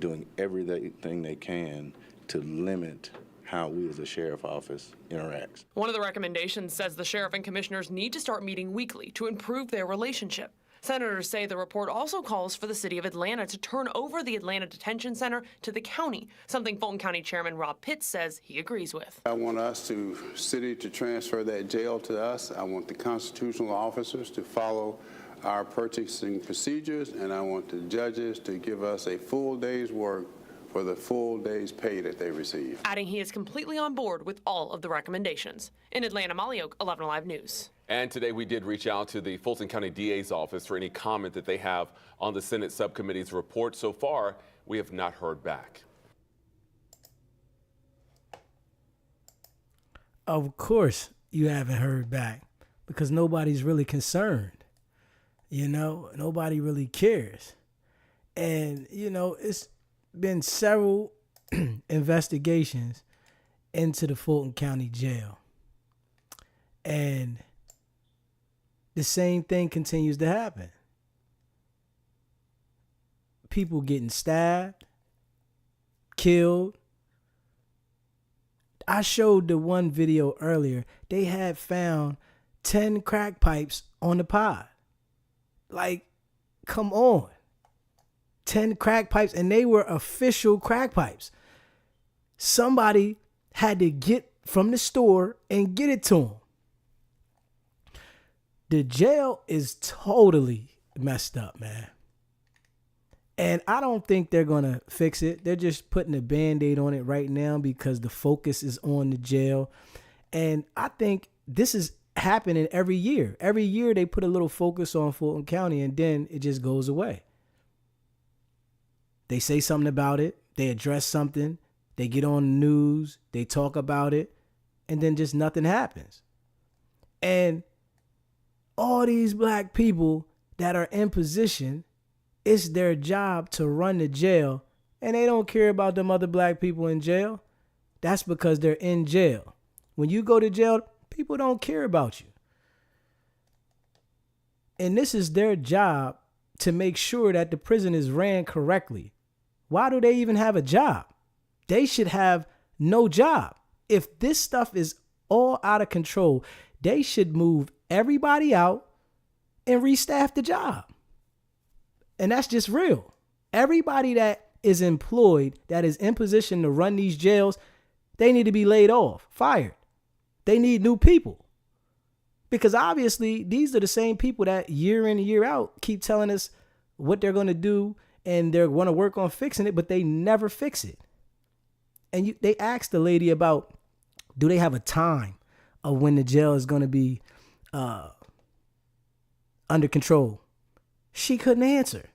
doing everything they can to limit how we as a sheriff office interacts. One of the recommendations says the sheriff and commissioners need to start meeting weekly to improve their relationship. Senators say the report also calls for the city of Atlanta to turn over the Atlanta Detention Center to the county, something Fulton County Chairman Rob Pitts says he agrees with. I want city to transfer that jail to us. I want the constitutional officers to follow our purchasing procedures, and I want the judges to give us a full day's work for the full day's pay that they receive. Adding he is completely on board with all of the recommendations. In Atlanta, Molly Oak, 11 Alive News. And today we did reach out to the Fulton County DA's office for any comment that they have on the Senate subcommittee's report. So far, we have not heard back. Of course you haven't heard back because nobody's really concerned. You know, nobody really cares. And, you know, it's been several investigations into the Fulton County Jail. And the same thing continues to happen. People getting stabbed, killed. I showed the one video earlier. They had found 10 crack pipes on the pod. Like, come on. 10 crack pipes, and they were official crack pipes. Somebody had to get from the store and get it to them. The jail is totally messed up, man. And I don't think they're going to fix it. They're just putting a Band-Aid on it right now because the focus is on the jail. And I think this is happening every year. Every year they put a little focus on Fulton County and then it just goes away. They say something about it. They address something. They get on the news. They talk about it. And then just nothing happens. And all these black people that are in position, it's their job to run the jail. And they don't care about them other black people in jail. That's because they're in jail. When you go to jail, people don't care about you. And this is their job to make sure that the prison is ran correctly. Why do they even have a job? They should have no job. If this stuff is all out of control, they should move everybody out and restaff the job. And that's just real. Everybody that is employed, that is in position to run these jails, they need to be laid off, fired. They need new people. Because obviously, these are the same people that year in and year out keep telling us what they're going to do and they're going to work on fixing it, but they never fix it. And they asked the lady about, do they have a time of when the jail is going to be under control? She couldn't answer.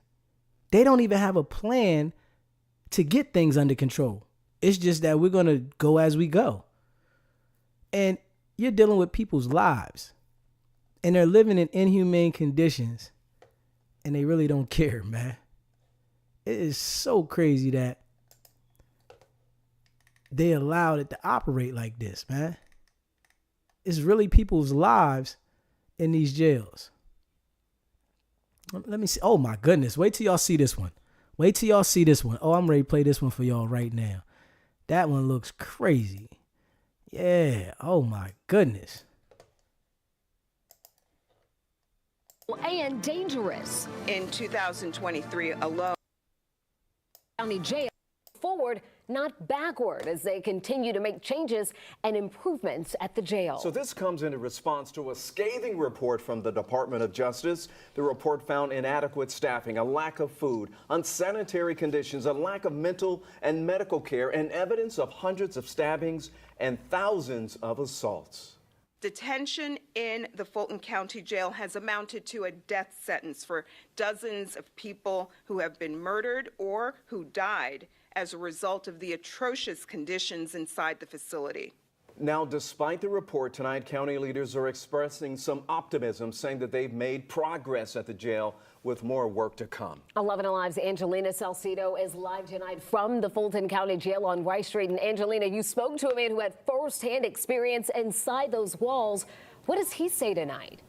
They don't even have a plan to get things under control. It's just that we're going to go as we go. And you're dealing with people's lives. And they're living in inhumane conditions. And they really don't care, man. It is so crazy that they allowed it to operate like this, man. It's really people's lives in these jails. Let me see. Oh, my goodness. Wait till y'all see this one. Wait till y'all see this one. Oh, I'm ready to play this one for y'all right now. That one looks crazy. Yeah. Oh, my goodness. And dangerous. In 2023 alone, County Jail forward, not backward, as they continue to make changes and improvements at the jail. So this comes in response to a scathing report from the Department of Justice. The report found inadequate staffing, a lack of food, unsanitary conditions, a lack of mental and medical care, and evidence of hundreds of stabbings and thousands of assaults. detention in the Fulton County Jail has amounted to a death sentence for dozens of people who have been murdered or who died as a result of the atrocious conditions inside the facility. Now, despite the report tonight, county leaders are expressing some optimism, saying that they've made progress at the jail with more work to come. 11 Alive's Angelina Salcido is live tonight from the Fulton County Jail on Rice Street. And Angelina, you spoke to a man who had firsthand experience inside those walls. What does he say tonight?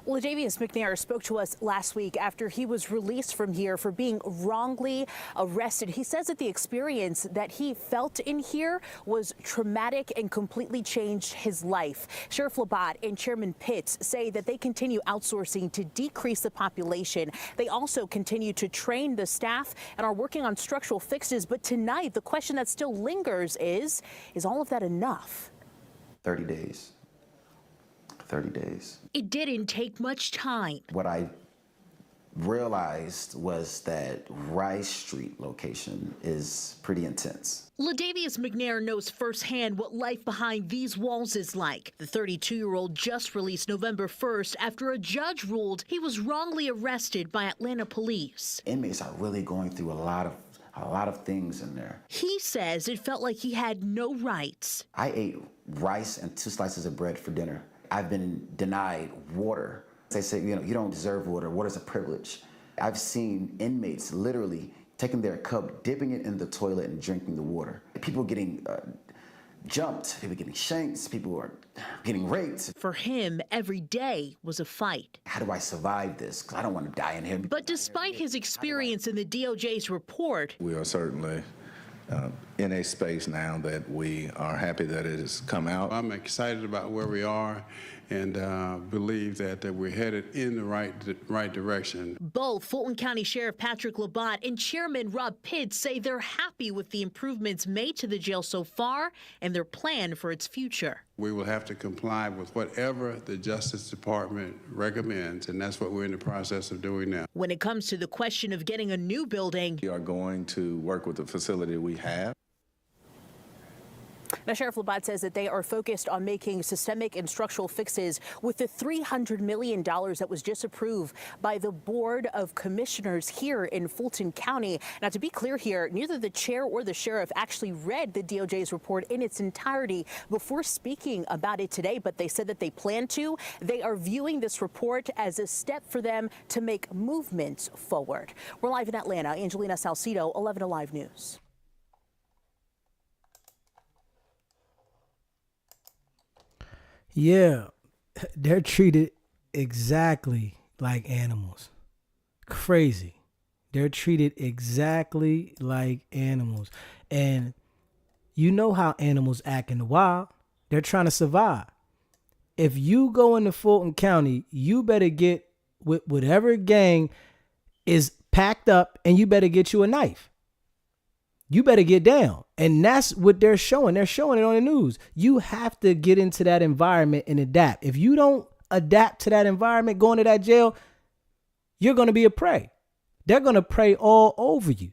Well, Ladavius McNair spoke to us last week after he was released from here for being wrongly arrested. He says that the experience that he felt in here was traumatic and completely changed his life. Sheriff Labatt and Chairman Pitts say that they continue outsourcing to decrease the population. They also continue to train the staff and are working on structural fixes. But tonight, the question that still lingers is all of that enough? 30 days. 30 days. It didn't take much time. What I realized was that Rice Street location is pretty intense. Ladavius McNair knows firsthand what life behind these walls is like. The 32-year-old just released November 1st after a judge ruled he was wrongly arrested by Atlanta police. Inmates are really going through a lot of things in there. He says it felt like he had no rights. I ate rice and 2 slices of bread for dinner. I've been denied water. They say, you don't deserve water. Water's a privilege. I've seen inmates literally taking their cup, dipping it in the toilet and drinking the water. People getting jumped, people getting shanked, people are getting raped. For him, every day was a fight. How do I survive this? Because I don't want to die in here. But despite his experience in the DOJ's report, We are certainly in a space now that we are happy that it has come out. I'm excited about where we are and believe that we're headed in the right direction. both Fulton County Sheriff Patrick Labatt and Chairman Rob Pitts say they're happy with the improvements made to the jail so far and their plan for its future. We will have to comply with whatever the Justice Department recommends, and that's what we're in the process of doing now. When it comes to the question of getting a new building, We are going to work with the facility we have. now Sheriff Labatt says that they are focused on making systemic and structural fixes with the $300 million that was just approved by the Board of Commissioners here in Fulton County. Now, to be clear here, neither the chair or the sheriff actually read the DOJ's report in its entirety before speaking about it today, but they said that they plan to. They are viewing this report as a step for them to make movements forward. We're live in Atlanta. Angelina Salcido, 11 Alive News. Yeah, they're treated exactly like animals. Crazy. They're treated exactly like animals. And you know how animals act in the wild. They're trying to survive. If you go into Fulton County, you better get with whatever gang is packed up and you better get you a knife. You better get down. And that's what they're showing. They're showing it on the news. You have to get into that environment and adapt. If you don't adapt to that environment, going to that jail, you're going to be a prey. They're going to prey all over you.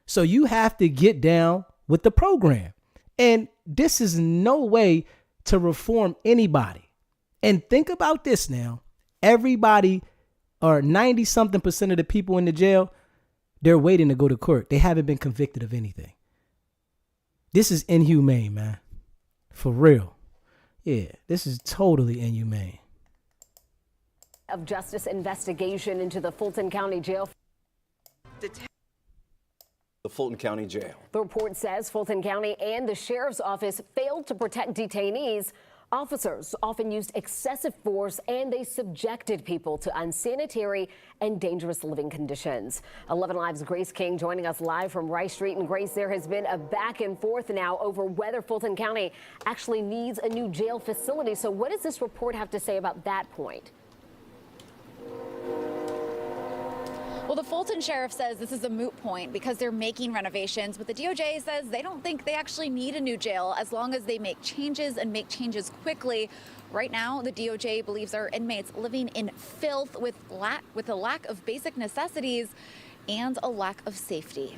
So you have to get down with the program. And this is no way to reform anybody. And think about this now. Everybody, or 90-something% of the people in the jail, they're waiting to go to court. They haven't been convicted of anything. This is inhumane, man. For real. Yeah, this is totally inhumane. Of justice investigation into the Fulton County Jail. The Fulton County Jail. The report says Fulton County and the Sheriff's Office failed to protect detainees. Officers often used excessive force and they subjected people to unsanitary and dangerous living conditions. 11 Live's Grace King joining us live from Rice Street. And Grace, there has been a back and forth now over whether Fulton County actually needs a new jail facility. So what does this report have to say about that point? Well, the Fulton sheriff says this is a moot point because they're making renovations, but the DOJ says they don't think they actually need a new jail as long as they make changes and make changes quickly. Right now, the DOJ believes there are inmates living in filth with a lack of basic necessities and a lack of safety.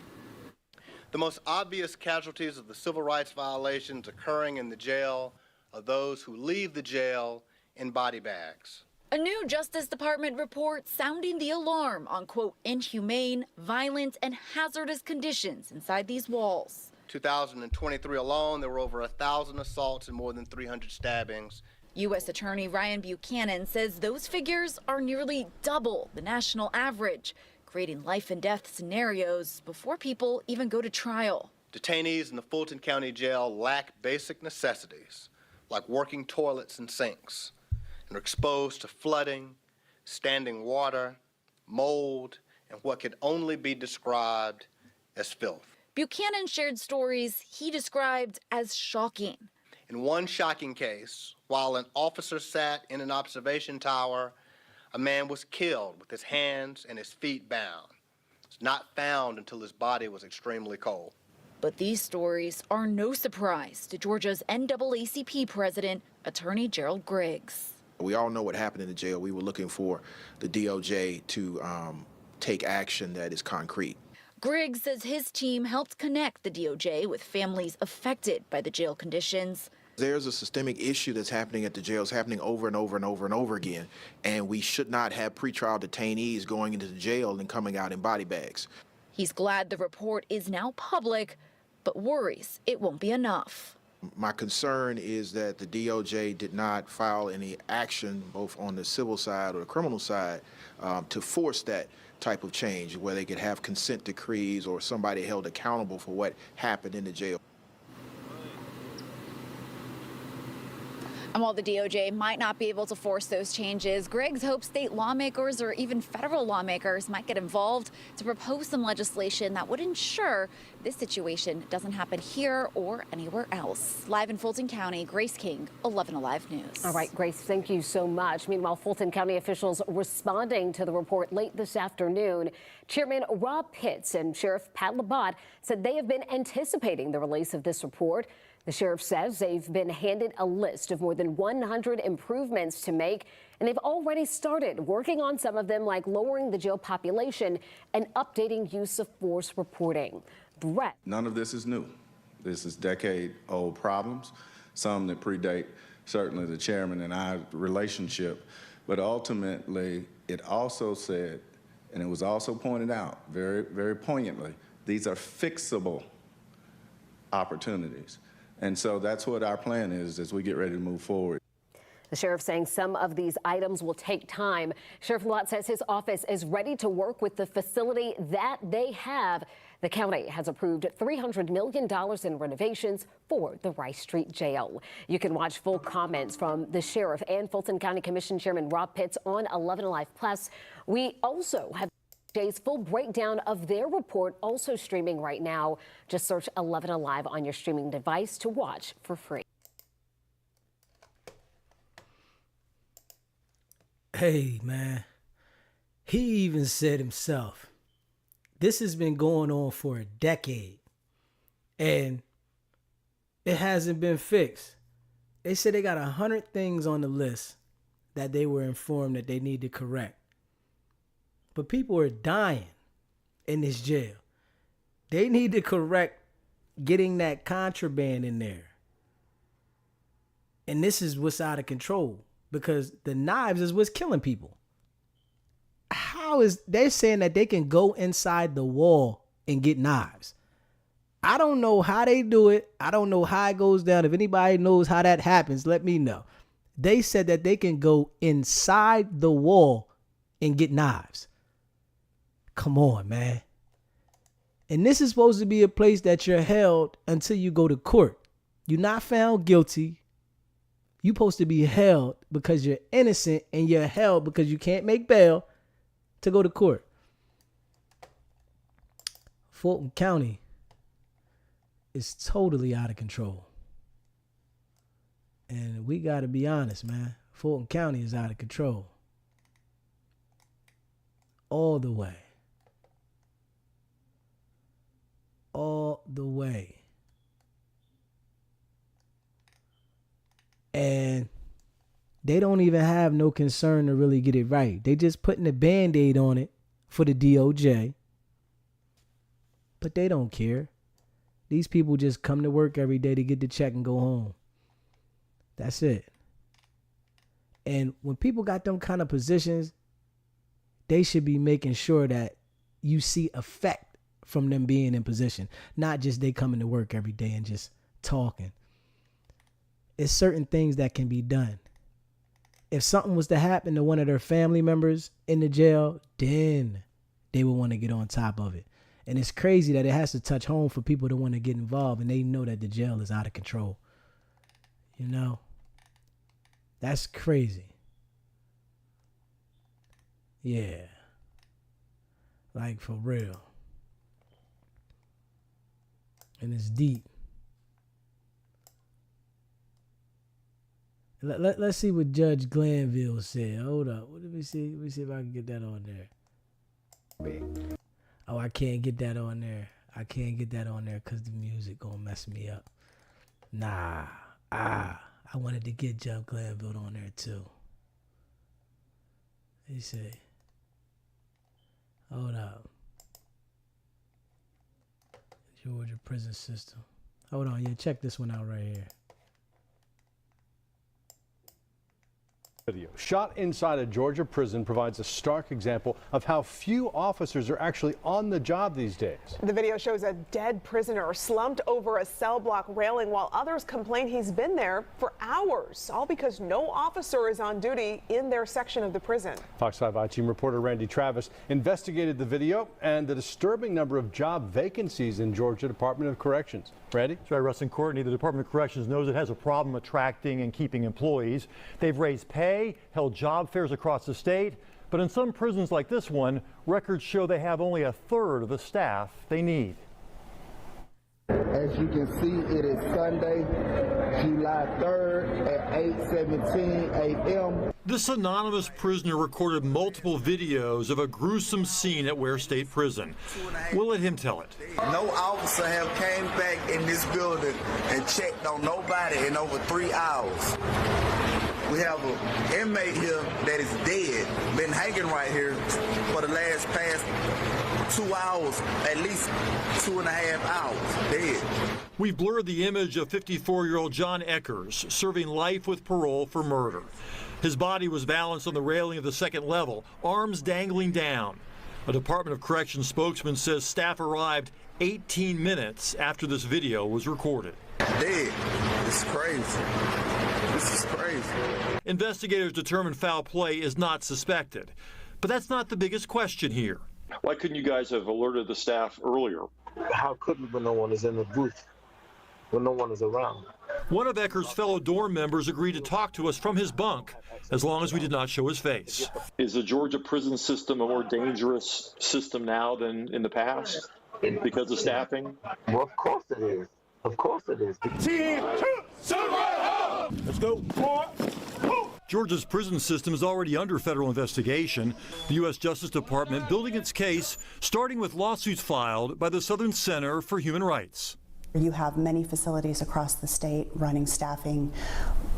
The most obvious casualties of the civil rights violations occurring in the jail are those who leave the jail in body bags. A new Justice Department report sounding the alarm on, quote, inhumane, violent, and hazardous conditions inside these walls. 2023 alone, there were over 1,000 assaults and more than 300 stabbings. U.S. Attorney Ryan Buchanan says those figures are nearly double the national average, creating life and death scenarios before people even go to trial. Detainees in the Fulton County Jail lack basic necessities like working toilets and sinks and are exposed to flooding, standing water, mold, and what can only be described as filth. Buchanan shared stories he described as shocking. In one shocking case, while an officer sat in an observation tower, a man was killed with his hands and his feet bound. It's not found until his body was extremely cold. But these stories are no surprise to Georgia's NAACP president, Attorney Gerald Griggs. We all know what happened in the jail. We were looking for the DOJ to take action that is concrete. Griggs says his team helped connect the DOJ with families affected by the jail conditions. There's a systemic issue that's happening at the jails, happening over and over and over and over again, and we should not have pretrial detainees going into the jail and coming out in body bags. He's glad the report is now public, but worries it won't be enough. My concern is that the DOJ did not file any action, both on the civil side or the criminal side, to force that type of change, where they could have consent decrees or somebody held accountable for what happened in the jail. And while the DOJ might not be able to force those changes, Griggs hopes state lawmakers or even federal lawmakers might get involved to propose some legislation that would ensure this situation doesn't happen here or anywhere else. Live in Fulton County, Grace King, 11 Alive News. All right, Grace, thank you so much. Meanwhile, Fulton County officials responding to the report late this afternoon. Chairman Rob Pitts and Sheriff Pat Labatt said they have been anticipating the release of this report. The sheriff says they've been handed a list of more than 100 improvements to make, and they've already started working on some of them, like lowering the jail population and updating use of force reporting. Brett. None of this is new. This is decade-old problems, some that predate certainly the chairman and I relationship. But ultimately, it also said, and it was also pointed out very, very poignantly, these are fixable opportunities. And so that's what our plan is as we get ready to move forward. The sheriff saying some of these items will take time. Sheriff Lott says his office is ready to work with the facility that they have. The county has approved $300 million in renovations for the Rice Street Jail. You can watch full comments from the sheriff and Fulton County Commission Chairman Rob Pitts on 11 Alive Plus. We also have Jay's full breakdown of their report also streaming right now. Just search 11 Alive on your streaming device to watch for free. Hey, man, he even said himself, this has been going on for a decade and it hasn't been fixed. They said they got 100 things on the list that they were informed that they need to correct. But people are dying in this jail. They need to correct getting that contraband in there. And this is what's out of control because the knives is what's killing people. How is they're saying that they can go inside the wall and get knives? I don't know how they do it. I don't know how it goes down. If anybody knows how that happens, let me know. They said that they can go inside the wall and get knives. Come on, man. And this is supposed to be a place that you're held until you go to court. You're not found guilty. You're supposed to be held because you're innocent, and you're held because you can't make bail to go to court. Fulton County is totally out of control. And we got to be honest, man. Fulton County is out of control. All the way. All the way. And they don't even have no concern to really get it right. They just putting a Band-Aid on it for the DOJ. But they don't care. These people just come to work every day to get the check and go home. That's it. And when people got them kind of positions, they should be making sure that you see effect from them being in position. Not just they coming to work every day and just talking. It's certain things that can be done. If something was to happen to one of their family members in the jail, then they would want to get on top of it. And it's crazy that it has to touch home for people to want to get involved, and they know that the jail is out of control. You know? That's crazy. Yeah. Like, for real. And it's deep. Let's see what Judge Glanville said. Hold up. Let me see if I can get that on there. Oh, I can't get that on there. I can't get that on there because the music gonna mess me up. Nah. I wanted to get Judge Glanville on there too. Let me see. Hold up. Georgia prison system. Hold on. Yeah, check this one out right here. Video shot inside a Georgia prison provides a stark example of how few officers are actually on the job these days. The video shows a dead prisoner slumped over a cell block railing while others complain he's been there for hours, all because no officer is on duty in their section of the prison. Fox 5 I-Team reporter Randy Travis investigated the video and the disturbing number of job vacancies in Georgia Department of Corrections. Randy? That's right, Russ and Courtney. The Department of Corrections knows it has a problem attracting and keeping employees. They've raised pay, held job fairs across the state, but in some prisons like this one, records show they have only a third of the staff they need. As you can see, it is Sunday, July 3rd at 8:17 a.m. This anonymous prisoner recorded multiple videos of a gruesome scene at Ware State Prison. We'll let him tell it. No officer have came back in this building and checked on nobody in over 3 hours. We have an inmate here that is dead, been hanging right here for the past 2 hours, at least 2.5 hours, dead. We've blurred the image of 54-year-old John Eckers serving life with parole for murder. His body was balanced on the railing of the second level, arms dangling down. A Department of Corrections spokesman says staff arrived 18 minutes after this video was recorded. Dead. It's crazy. This is crazy. Investigators determined foul play is not suspected. But that's not the biggest question here. Why couldn't you guys have alerted the staff earlier? How couldn't we when no one is in the booth, when no one is around? One of Eckers' fellow dorm members agreed to talk to us from his bunk, as long as we did not show his face. Is the Georgia prison system a more dangerous system now than in the past because of staffing? Well, of course it is. Of course it is. Let's go. Georgia's prison system is already under federal investigation. The U.S. Justice Department building its case, starting with lawsuits filed by the Southern Center for Human Rights. You have many facilities across the state running staffing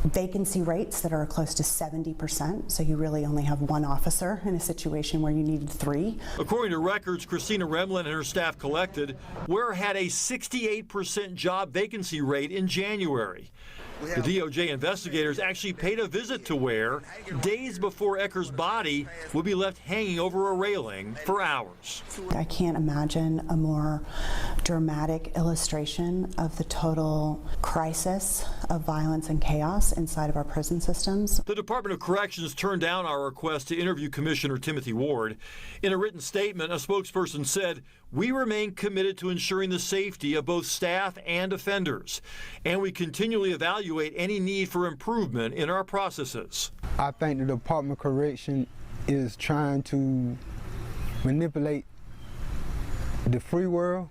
vacancy rates that are close to 70%, so you really only have one officer in a situation where you needed 3. According to records Christina Remlin and her staff collected, Ware had a 68% job vacancy rate in January. The DOJ investigators actually paid a visit to Ware days before Eckers' body would be left hanging over a railing for hours. I can't imagine a more dramatic illustration of the total crisis of violence and chaos inside of our prison systems. The Department of Corrections turned down our request to interview Commissioner Timothy Ward. In a written statement, a spokesperson said, "We remain committed to ensuring the safety of both staff and offenders, and we continually evaluate any need for improvement in our processes." I think the Department of Correction is trying to manipulate the free world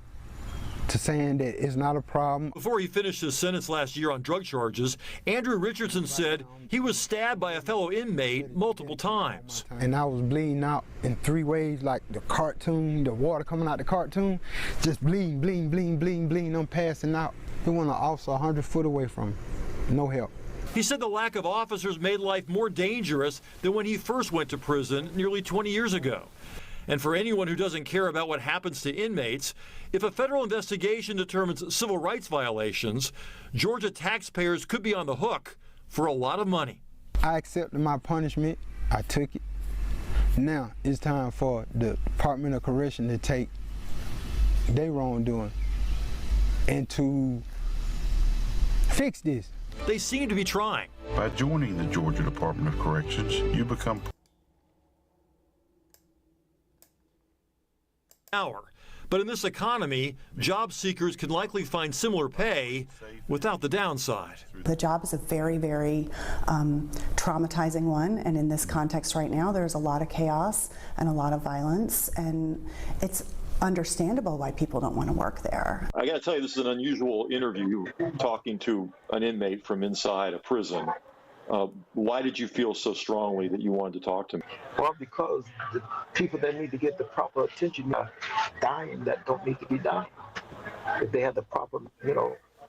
to saying that it's not a problem. Before he finished his sentence last year on drug charges, Andrew Richardson said he was stabbed by a fellow inmate multiple times. And I was bleeding out in 3 ways, like the cartoon, the water coming out the cartoon, just bleeding, bleeding, bleeding, bleeding, bleeding. I'm passing out. He went an officer 100 foot away from me. No help. He said the lack of officers made life more dangerous than when he first went to prison nearly 20 years ago. And for anyone who doesn't care about what happens to inmates, if a federal investigation determines civil rights violations, Georgia taxpayers could be on the hook for a lot of money. I accepted my punishment. I took it. Now it's time for the Department of Correction to take their wrongdoing and to fix this. They seem to be trying. By joining the Georgia Department of Corrections, you become But in this economy, job seekers can likely find similar pay without the downside. The job is a very, very traumatizing one, and in this context right now, there's a lot of chaos and a lot of violence, and it's understandable why people don't want to work there. I got to tell you, this is an unusual interview, talking to an inmate from inside a prison. Why did you feel so strongly that you wanted to talk to me? Well, because the people that need to get the proper attention are dying that don't need to be dying. If they have the proper,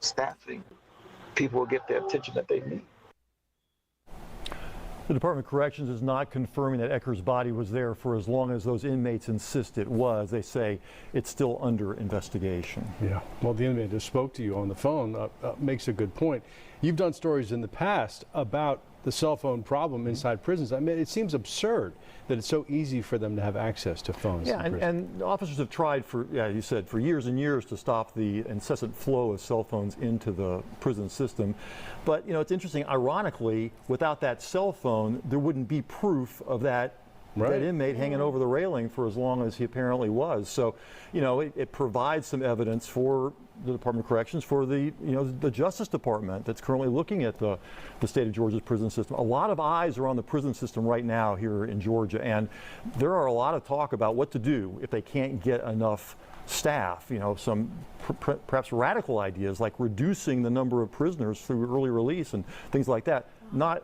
staffing, people will get the attention that they need. The Department of Corrections is not confirming that Ecker's body was there for as long as those inmates insist it was. They say it's still under investigation. Yeah, well, the inmate that spoke to you on the phone makes a good point. You've done stories in the past about the cell phone problem inside prisons. I mean, it seems absurd that it's so easy for them to have access to phones. Yeah, and officers have tried for, you said, for years and years to stop the incessant flow of cell phones into the prison system. But, it's interesting, ironically, without that cell phone, there wouldn't be proof of that inmate hanging over the railing for as long as he apparently was. So, it provides some evidence for the Department of Corrections, for the Justice Department that's currently looking at the state of Georgia's prison system. A lot of eyes are on the prison system right now here in Georgia, and there are a lot of talk about what to do if they can't get enough staff. Some perhaps radical ideas like reducing the number of prisoners through early release and things like that. Not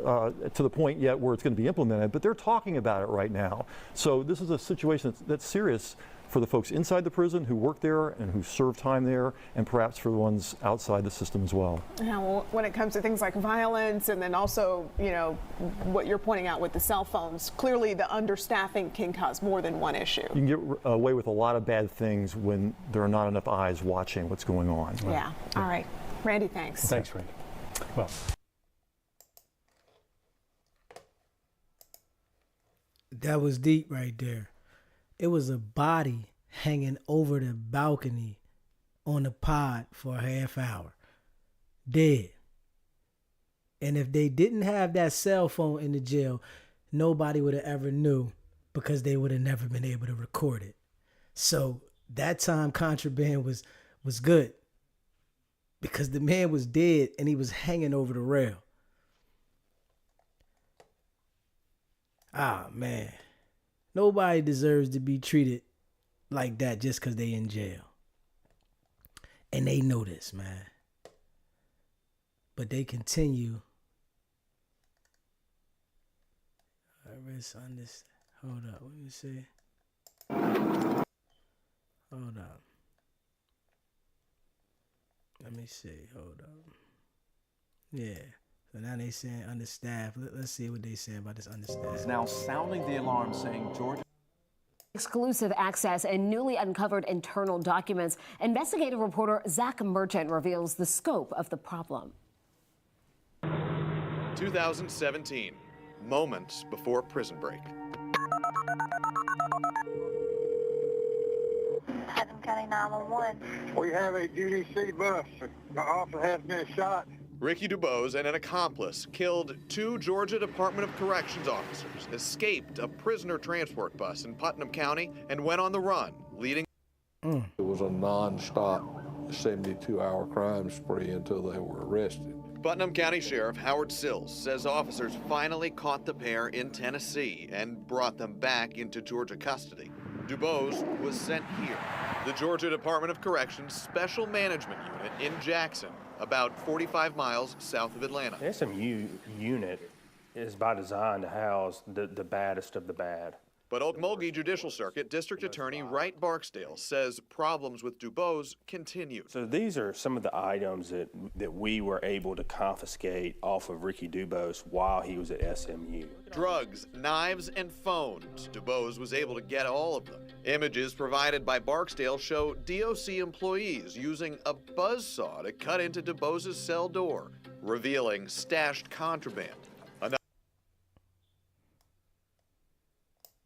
to the point yet where it's going to be implemented, but they're talking about it right now. So this is a situation that's serious for the folks inside the prison who work there and who serve time there, and perhaps for the ones outside the system as well. Yeah, well, when it comes to things like violence and then also, what you're pointing out with the cell phones, clearly the understaffing can cause more than one issue. You can get away with a lot of bad things when there are not enough eyes watching what's going on. Yeah. All right. Randy, thanks. Thanks, Randy. Well. That was deep right there. It was a body hanging over the balcony on the pod for a half hour. Dead. And if they didn't have that cell phone in the jail, nobody would have ever knew, because they would have never been able to record it. So that time contraband was good, because the man was dead and he was hanging over the rail. Ah, man. Nobody deserves to be treated like that just because they in jail. And they know this, man. But they continue. Hold up. What did you say? Hold up. Let me see. Hold up. Yeah. So now they saying understaffed. Let's see what they say about this understaffed. Is now sounding the alarm, saying Georgia. Exclusive access and newly uncovered internal documents. Investigative reporter Zach Merchant reveals the scope of the problem. 2017, moments before prison break. Putnam County 911. We have a UDC bus. The officer has been shot. Ricky Dubose and an accomplice killed 2 Georgia Department of Corrections officers, escaped a prisoner transport bus in Putnam County, and went on the run, leading. It was a non-stop 72-hour crime spree until they were arrested. Putnam County Sheriff Howard Sills says officers finally caught the pair in Tennessee and brought them back into Georgia custody. Dubose was sent here, the Georgia Department of Corrections Special Management Unit in Jackson, about 45 miles south of Atlanta. The SMU unit is by design to house the baddest of the bad. But Okmulgee Judicial Circuit District Attorney Wright Barksdale says problems with Dubose continue. So these are some of the items that we were able to confiscate off of Ricky Dubose while he was at SMU. Drugs, knives, and phones. Dubose was able to get all of them. Images provided by Barksdale show DOC employees using a buzzsaw to cut into Dubose's cell door, revealing stashed contraband.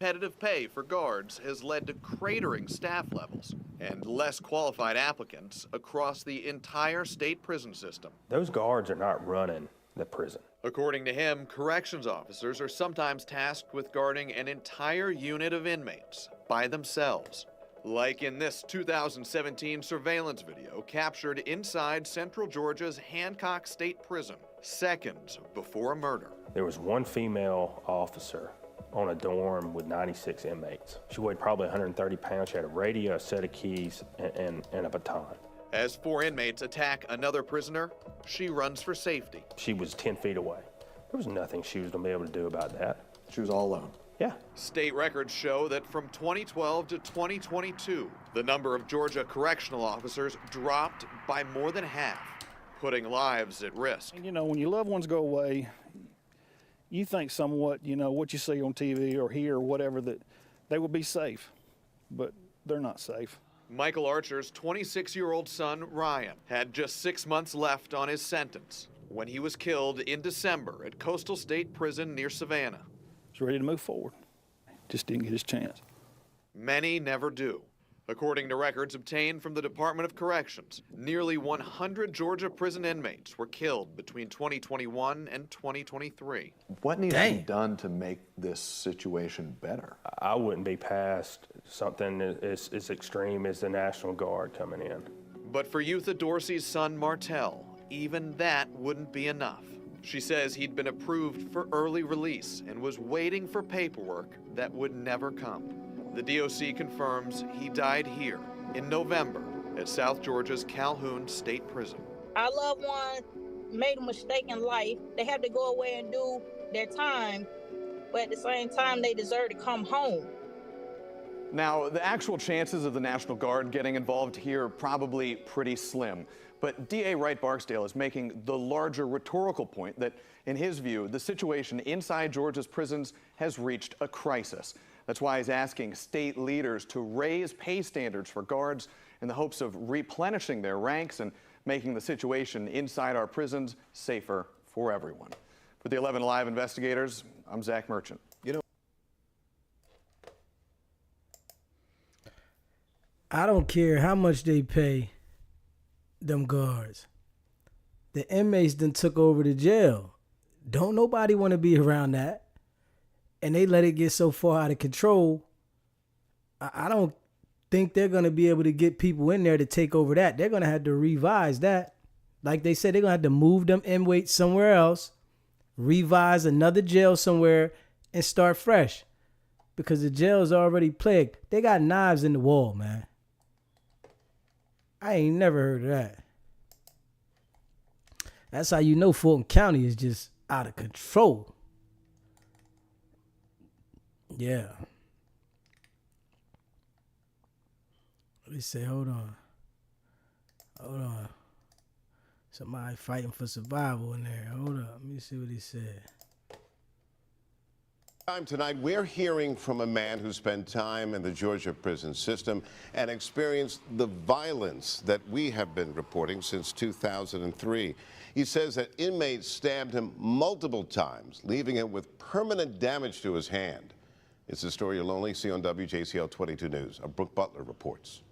Competitive pay for guards has led to cratering staff levels and less qualified applicants across the entire state prison system. Those guards are not running the prison. According to him, corrections officers are sometimes tasked with guarding an entire unit of inmates by themselves. Like in this 2017 surveillance video captured inside Central Georgia's Hancock State Prison, seconds before a murder. There was one female officer on a dorm with 96 inmates. She weighed probably 130 pounds. She had a radio, a set of keys, and a baton. As 4 inmates attack another prisoner, she runs for safety. She was 10 feet away. There was nothing she was going to be able to do about that. She was all alone. Yeah. State records show that from 2012 to 2022, the number of Georgia correctional officers dropped by more than half, putting lives at risk. You know, when your loved ones go away, you think somewhat, you know, what you see on TV or hear or whatever, that they will be safe, but they're not safe. Michael Archer's 26-year-old son, Ryan, had just 6 months left on his sentence when he was killed in December at Coastal State Prison near Savannah. He's ready to move forward. Just didn't get his chance. Many never do. According to records obtained from the Department of Corrections, nearly 100 Georgia prison inmates were killed between 2021 and 2023. What needs to be done to make this situation better? I wouldn't be past something as extreme as the National Guard coming in. But for Youtha Dorsey's son, Martell, even that wouldn't be enough. She says he'd been approved for early release and was waiting for paperwork that would never come. The DOC confirms he died here in November at South Georgia's Calhoun State Prison. Our loved one made a mistake in life. They have to go away and do their time, but at the same time, they deserve to come home. Now, the actual chances of the National Guard getting involved here are probably pretty slim. But DA Wright Barksdale is making the larger rhetorical point that, in his view, the situation inside Georgia's prisons has reached a crisis. That's why he's asking state leaders to raise pay standards for guards in the hopes of replenishing their ranks and making the situation inside our prisons safer for everyone. For the 11 Alive investigators, I'm Zach Merchant. I don't care how much they pay them guards. The inmates done took over the jail. Don't nobody want to be around that. And they let it get so far out of control. I don't think they're going to be able to get people in there to take over that. They're going to have to revise that. Like they said, they're going to have to move them inmates somewhere else, revise another jail somewhere, and start fresh. Because the jail's already plagued. They got knives in the wall, man. I ain't never heard of that. That's how you know Fulton County is just out of control. Yeah. What they say? Hold on. Somebody fighting for survival in there. Hold up. Let me see what he said. Tonight, we're hearing from a man who spent time in the Georgia prison system and experienced the violence that we have been reporting since 2003. He says that inmates stabbed him multiple times, leaving him with permanent damage to his hand. It's a story you'll only see on WJCL 22 News. Brooke Butler reports.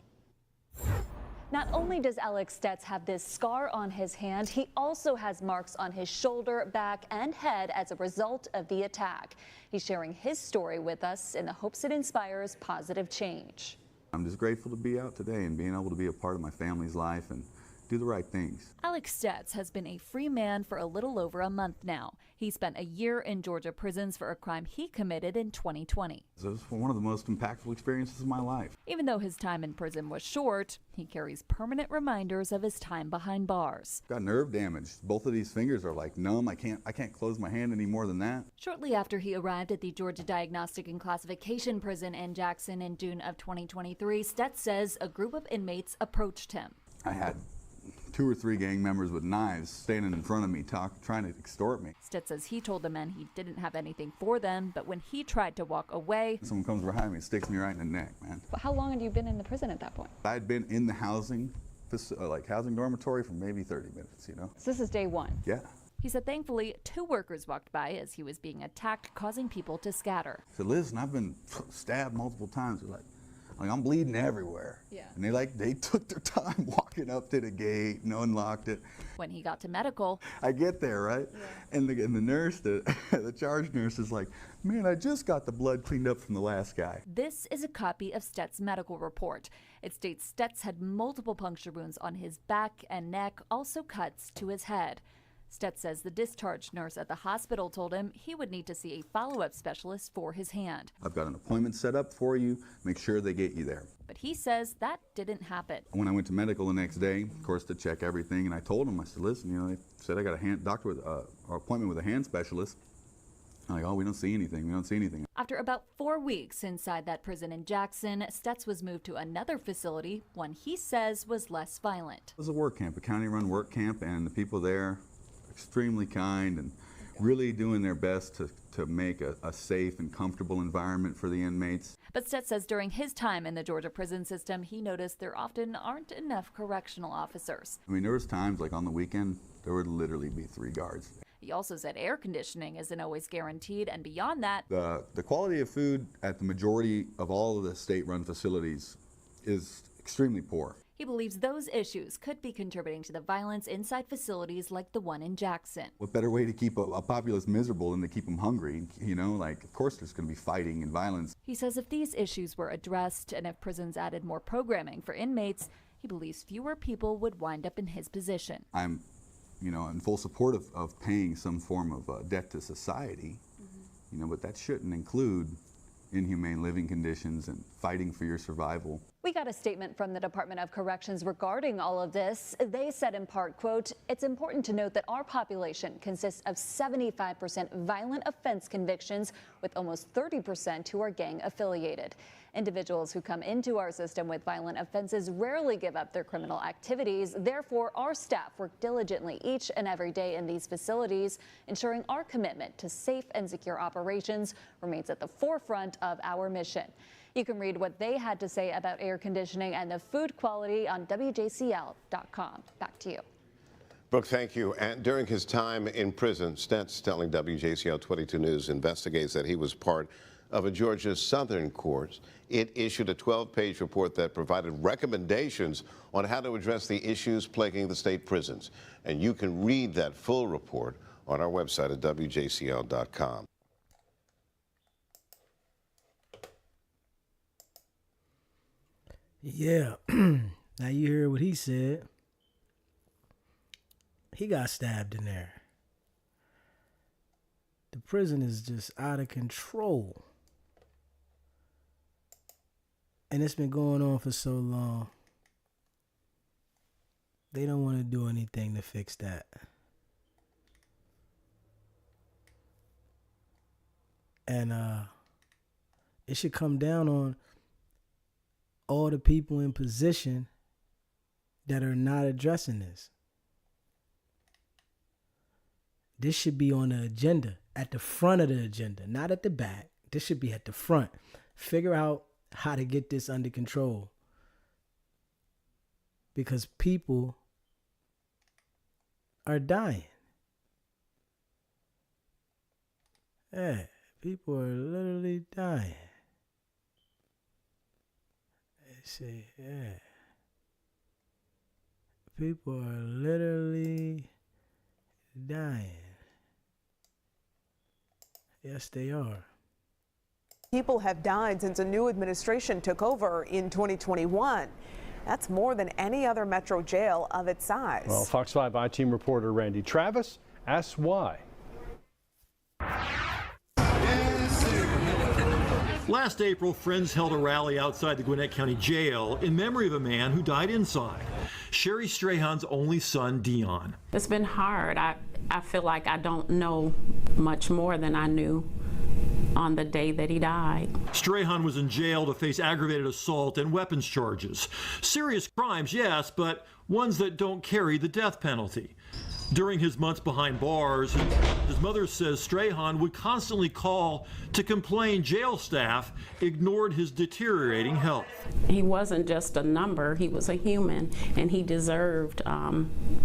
Not only does Alex Stetz have this scar on his hand, he also has marks on his shoulder, back, and head as a result of the attack. He's sharing his story with us in the hopes it inspires positive change. I'm just grateful to be out today and being able to be a part of my family's life and do the right things. Alex Stetz has been a free man for a little over a month now. He spent a year in Georgia prisons for a crime he committed in 2020. It was one of the most impactful experiences of my life. Even though his time in prison was short, he carries permanent reminders of his time behind bars. Got nerve damage. Both of these fingers are like numb. I can't close my hand any more than that. Shortly after he arrived at the Georgia Diagnostic and Classification Prison in Jackson in June of 2023, Stetz says a group of inmates approached him. I had 2 or 3 gang members with knives standing in front of me trying to extort me. Stetz says he told the men he didn't have anything for them, but when he tried to walk away, someone comes behind me and sticks me right in the neck, man. But how long had you been in the prison at that point? I had been in the housing dormitory for maybe 30 minutes, you know. So this is day one? Yeah. He said thankfully 2 workers walked by as he was being attacked, causing people to scatter. I said, listen, I've been stabbed multiple times. They're like I'm bleeding everywhere. Yeah. And they took their time walking up to the gate and unlocked it. When he got to medical, I get there, right? Yeah. And the nurse, the charge nurse is like, man, I just got the blood cleaned up from the last guy. This is a copy of Stett's medical report. It states Stetz had multiple puncture wounds on his back and neck, also cuts to his head. Stetz says the discharge nurse at the hospital told him he would need to see a follow-up specialist for his hand. I've got an appointment set up for you. Make sure they get you there. But he says that didn't happen. When I went to medical the next day, of course, to check everything, and I told him, I said, listen, they said I got a appointment with a hand specialist. I'm like, oh, we don't see anything. We don't see anything. After about 4 weeks inside that prison in Jackson, Stetz was moved to another facility, one he says was less violent. It was a work camp, a county-run work camp, and the people there extremely kind and really doing their best to make a safe and comfortable environment for the inmates. But Stetz says during his time in the Georgia prison system, he noticed there often aren't enough correctional officers. I mean, there was times like on the weekend, there would literally be 3 guards. He also said air conditioning isn't always guaranteed, and beyond that, the quality of food at the majority of all of the state-run facilities is extremely poor. He believes those issues could be contributing to the violence inside facilities like the one in Jackson. What better way to keep a populace miserable than to keep them hungry? Of course there's going to be fighting and violence. He says if these issues were addressed and if prisons added more programming for inmates, he believes fewer people would wind up in his position. I'm, in full support of paying some form of debt to society, but that shouldn't include inhumane living conditions and fighting for your survival. We got a statement from the Department of Corrections regarding all of this. They said in part, quote, it's important to note that our population consists of 75% violent offense convictions with almost 30% who are gang affiliated. Individuals who come into our system with violent offenses rarely give up their criminal activities. Therefore, our staff work diligently each and every day in these facilities, ensuring our commitment to safe and secure operations remains at the forefront of our mission. You can read what they had to say about air conditioning and the food quality on WJCL.com. Back to you. Brooke, thank you. And during his time in prison, Stetz, telling WJCL 22 News, investigates that he was part of a Georgia Southern court. It issued a 12-page report that provided recommendations on how to address the issues plaguing the state prisons. And you can read that full report on our website at WJCL.com. Yeah. Now you hear what he said. He got stabbed in there. The prison is just out of control. And it's been going on for so long. They don't want to do anything to fix that. And it should come down on all the people in position that are not addressing this. This should be on the agenda, at the front of the agenda, not at the back. This should be at the front. Figure out how to get this under control. Because people are dying. Yeah, people are literally dying. See, yeah. People are literally dying. Yes, they are. People have died since a new administration took over in 2021. That's more than any other metro jail of its size. Well, Fox 5 I-Team reporter Randy Travis asks why. Last April, friends held a rally outside the Gwinnett County Jail in memory of a man who died inside, Sherry Strahan's only son, Dion. It's been hard. I feel like I don't know much more than I knew on the day that he died. Strahan was in jail to face aggravated assault and weapons charges. Serious crimes, yes, but ones that don't carry the death penalty. During his months behind bars, his mother says Strahan would constantly call to complain jail staff ignored his deteriorating health. He wasn't just a number, he was a human, and he deserved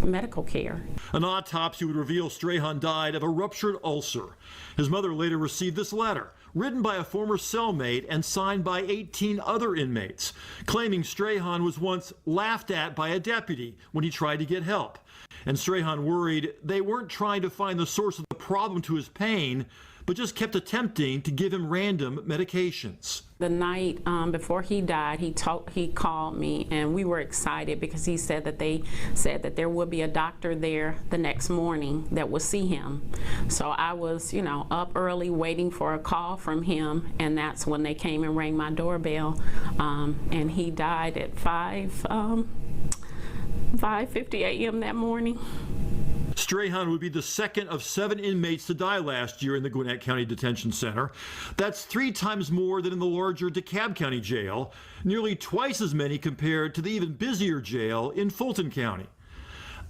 medical care. An autopsy would reveal Strahan died of a ruptured ulcer. His mother later received this letter, written by a former cellmate and signed by 18 other inmates, claiming Strahan was once laughed at by a deputy when he tried to get help. And Strahan worried they weren't trying to find the source of the problem to his pain, but just kept attempting to give him random medications. The night before he died, he called me, and we were excited because he said that they said that there would be a doctor there the next morning that would see him. So I was, up early waiting for a call from him, and that's when they came and rang my doorbell, and he died at 5:50 a.m. that morning. Strahan would be the second of 7 inmates to die last year in the Gwinnett County Detention Center. That's 3 times more than in the larger DeKalb County Jail, nearly twice as many compared to the even busier jail in Fulton County.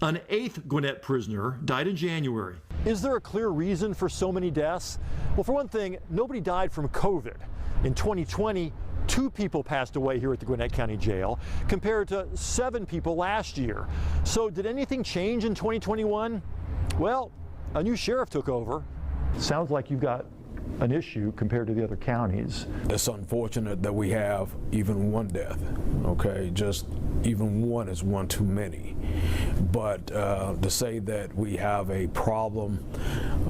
An 8th Gwinnett prisoner died in January. Is there a clear reason for so many deaths? Well, for one thing, nobody died from COVID. In 2020, 2 people passed away here at the Gwinnett County Jail, compared to 7 people last year. So did anything change in 2021? Well, a new sheriff took over. Sounds like you've got an issue compared to the other counties. It's unfortunate that we have even 1 death, okay? Just even 1 is 1 too many. But to say that we have a problem,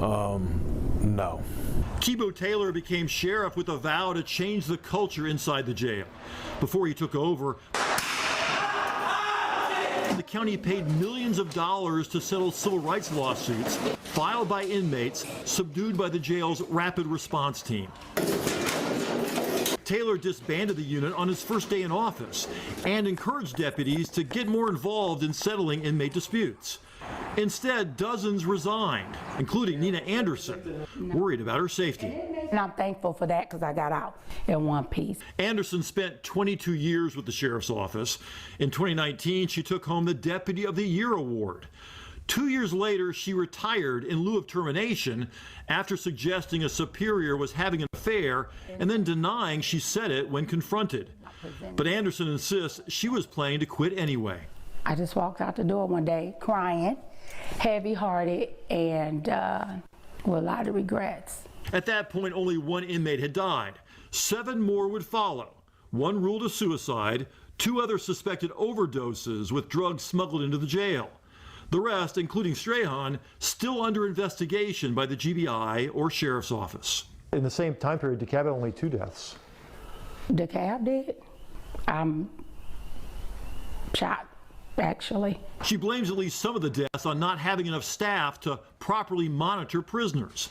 no. Kibo Taylor became sheriff with a vow to change the culture inside the jail. Before he took over, the county paid millions of dollars to settle civil rights lawsuits filed by inmates subdued by the jail's rapid response team. Taylor disbanded the unit on his first day in office and encouraged deputies to get more involved in settling inmate disputes. Instead, dozens resigned, including Nina Anderson, worried about her safety. And I'm thankful for that because I got out in one piece. Anderson spent 22 years with the sheriff's office. In 2019, she took home the Deputy of the Year award. 2 years later, she retired in lieu of termination after suggesting a superior was having an affair and then denying she said it when confronted. But Anderson insists she was planning to quit anyway. I just walked out the door one day crying, heavy-hearted, and with a lot of regrets. At that point, only 1 inmate had died. 7 more would follow. 1 ruled a suicide, 2 others suspected overdoses with drugs smuggled into the jail. The rest, including Strahan, still under investigation by the GBI or Sheriff's Office. In the same time period, DeKalb had only 2 deaths. DeKalb did? I'm shocked, actually. She blames at least some of the deaths on not having enough staff to properly monitor prisoners.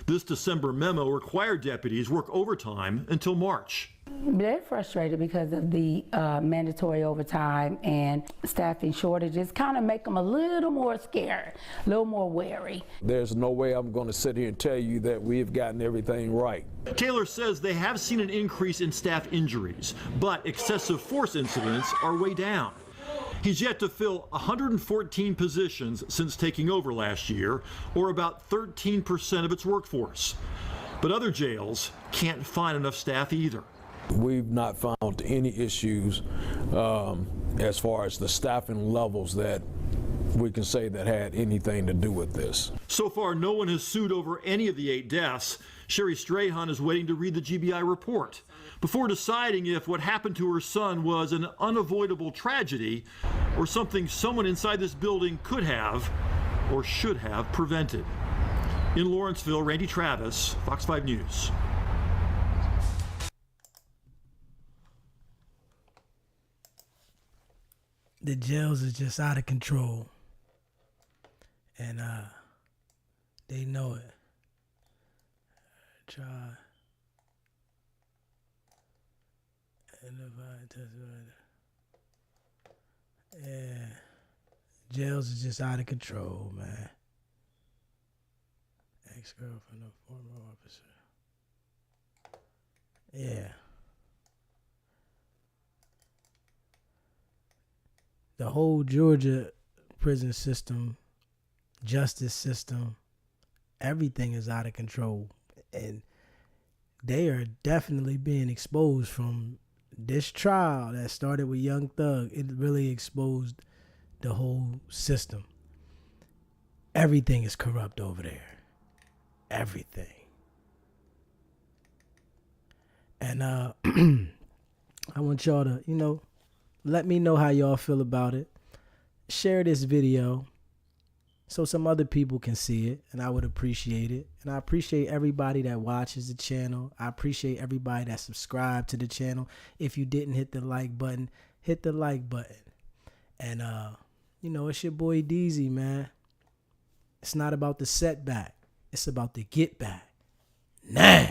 This December memo required deputies work overtime until March. They're frustrated because of the mandatory overtime and staffing shortages. Kind of make them a little more scared, a little more wary. There's no way I'm going to sit here and tell you that we've gotten everything right. Taylor says they have seen an increase in staff injuries, but excessive force incidents are way down. He's yet to fill 114 positions since taking over last year, or about 13% of its workforce. But other jails can't find enough staff either. We've not found any issues as far as the staffing levels that we can say that had anything to do with this. So far, no one has sued over any of the 8 deaths. Sherry Strahan is waiting to read the GBI report before deciding if what happened to her son was an unavoidable tragedy or something someone inside this building could have or should have prevented. In Lawrenceville, Randy Travis, Fox 5 News. The jails is just out of control. And they know it. Try. And yeah. Jails is just out of control, man. Ex-girlfriend of former officer. Yeah. The whole Georgia prison system justice system, everything is out of control. And they are definitely being exposed from this trial that started with Young Thug. It really exposed the whole system. Everything is corrupt over there. Everything. And I want y'all to, let me know how y'all feel about it. Share this video so some other people can see it, and I would appreciate it. And I appreciate everybody that watches the channel. I appreciate everybody that subscribed to the channel. If you didn't hit the like button, hit the like button. And it's your boy DZ, man. It's not about the setback. It's about the get back. Nah.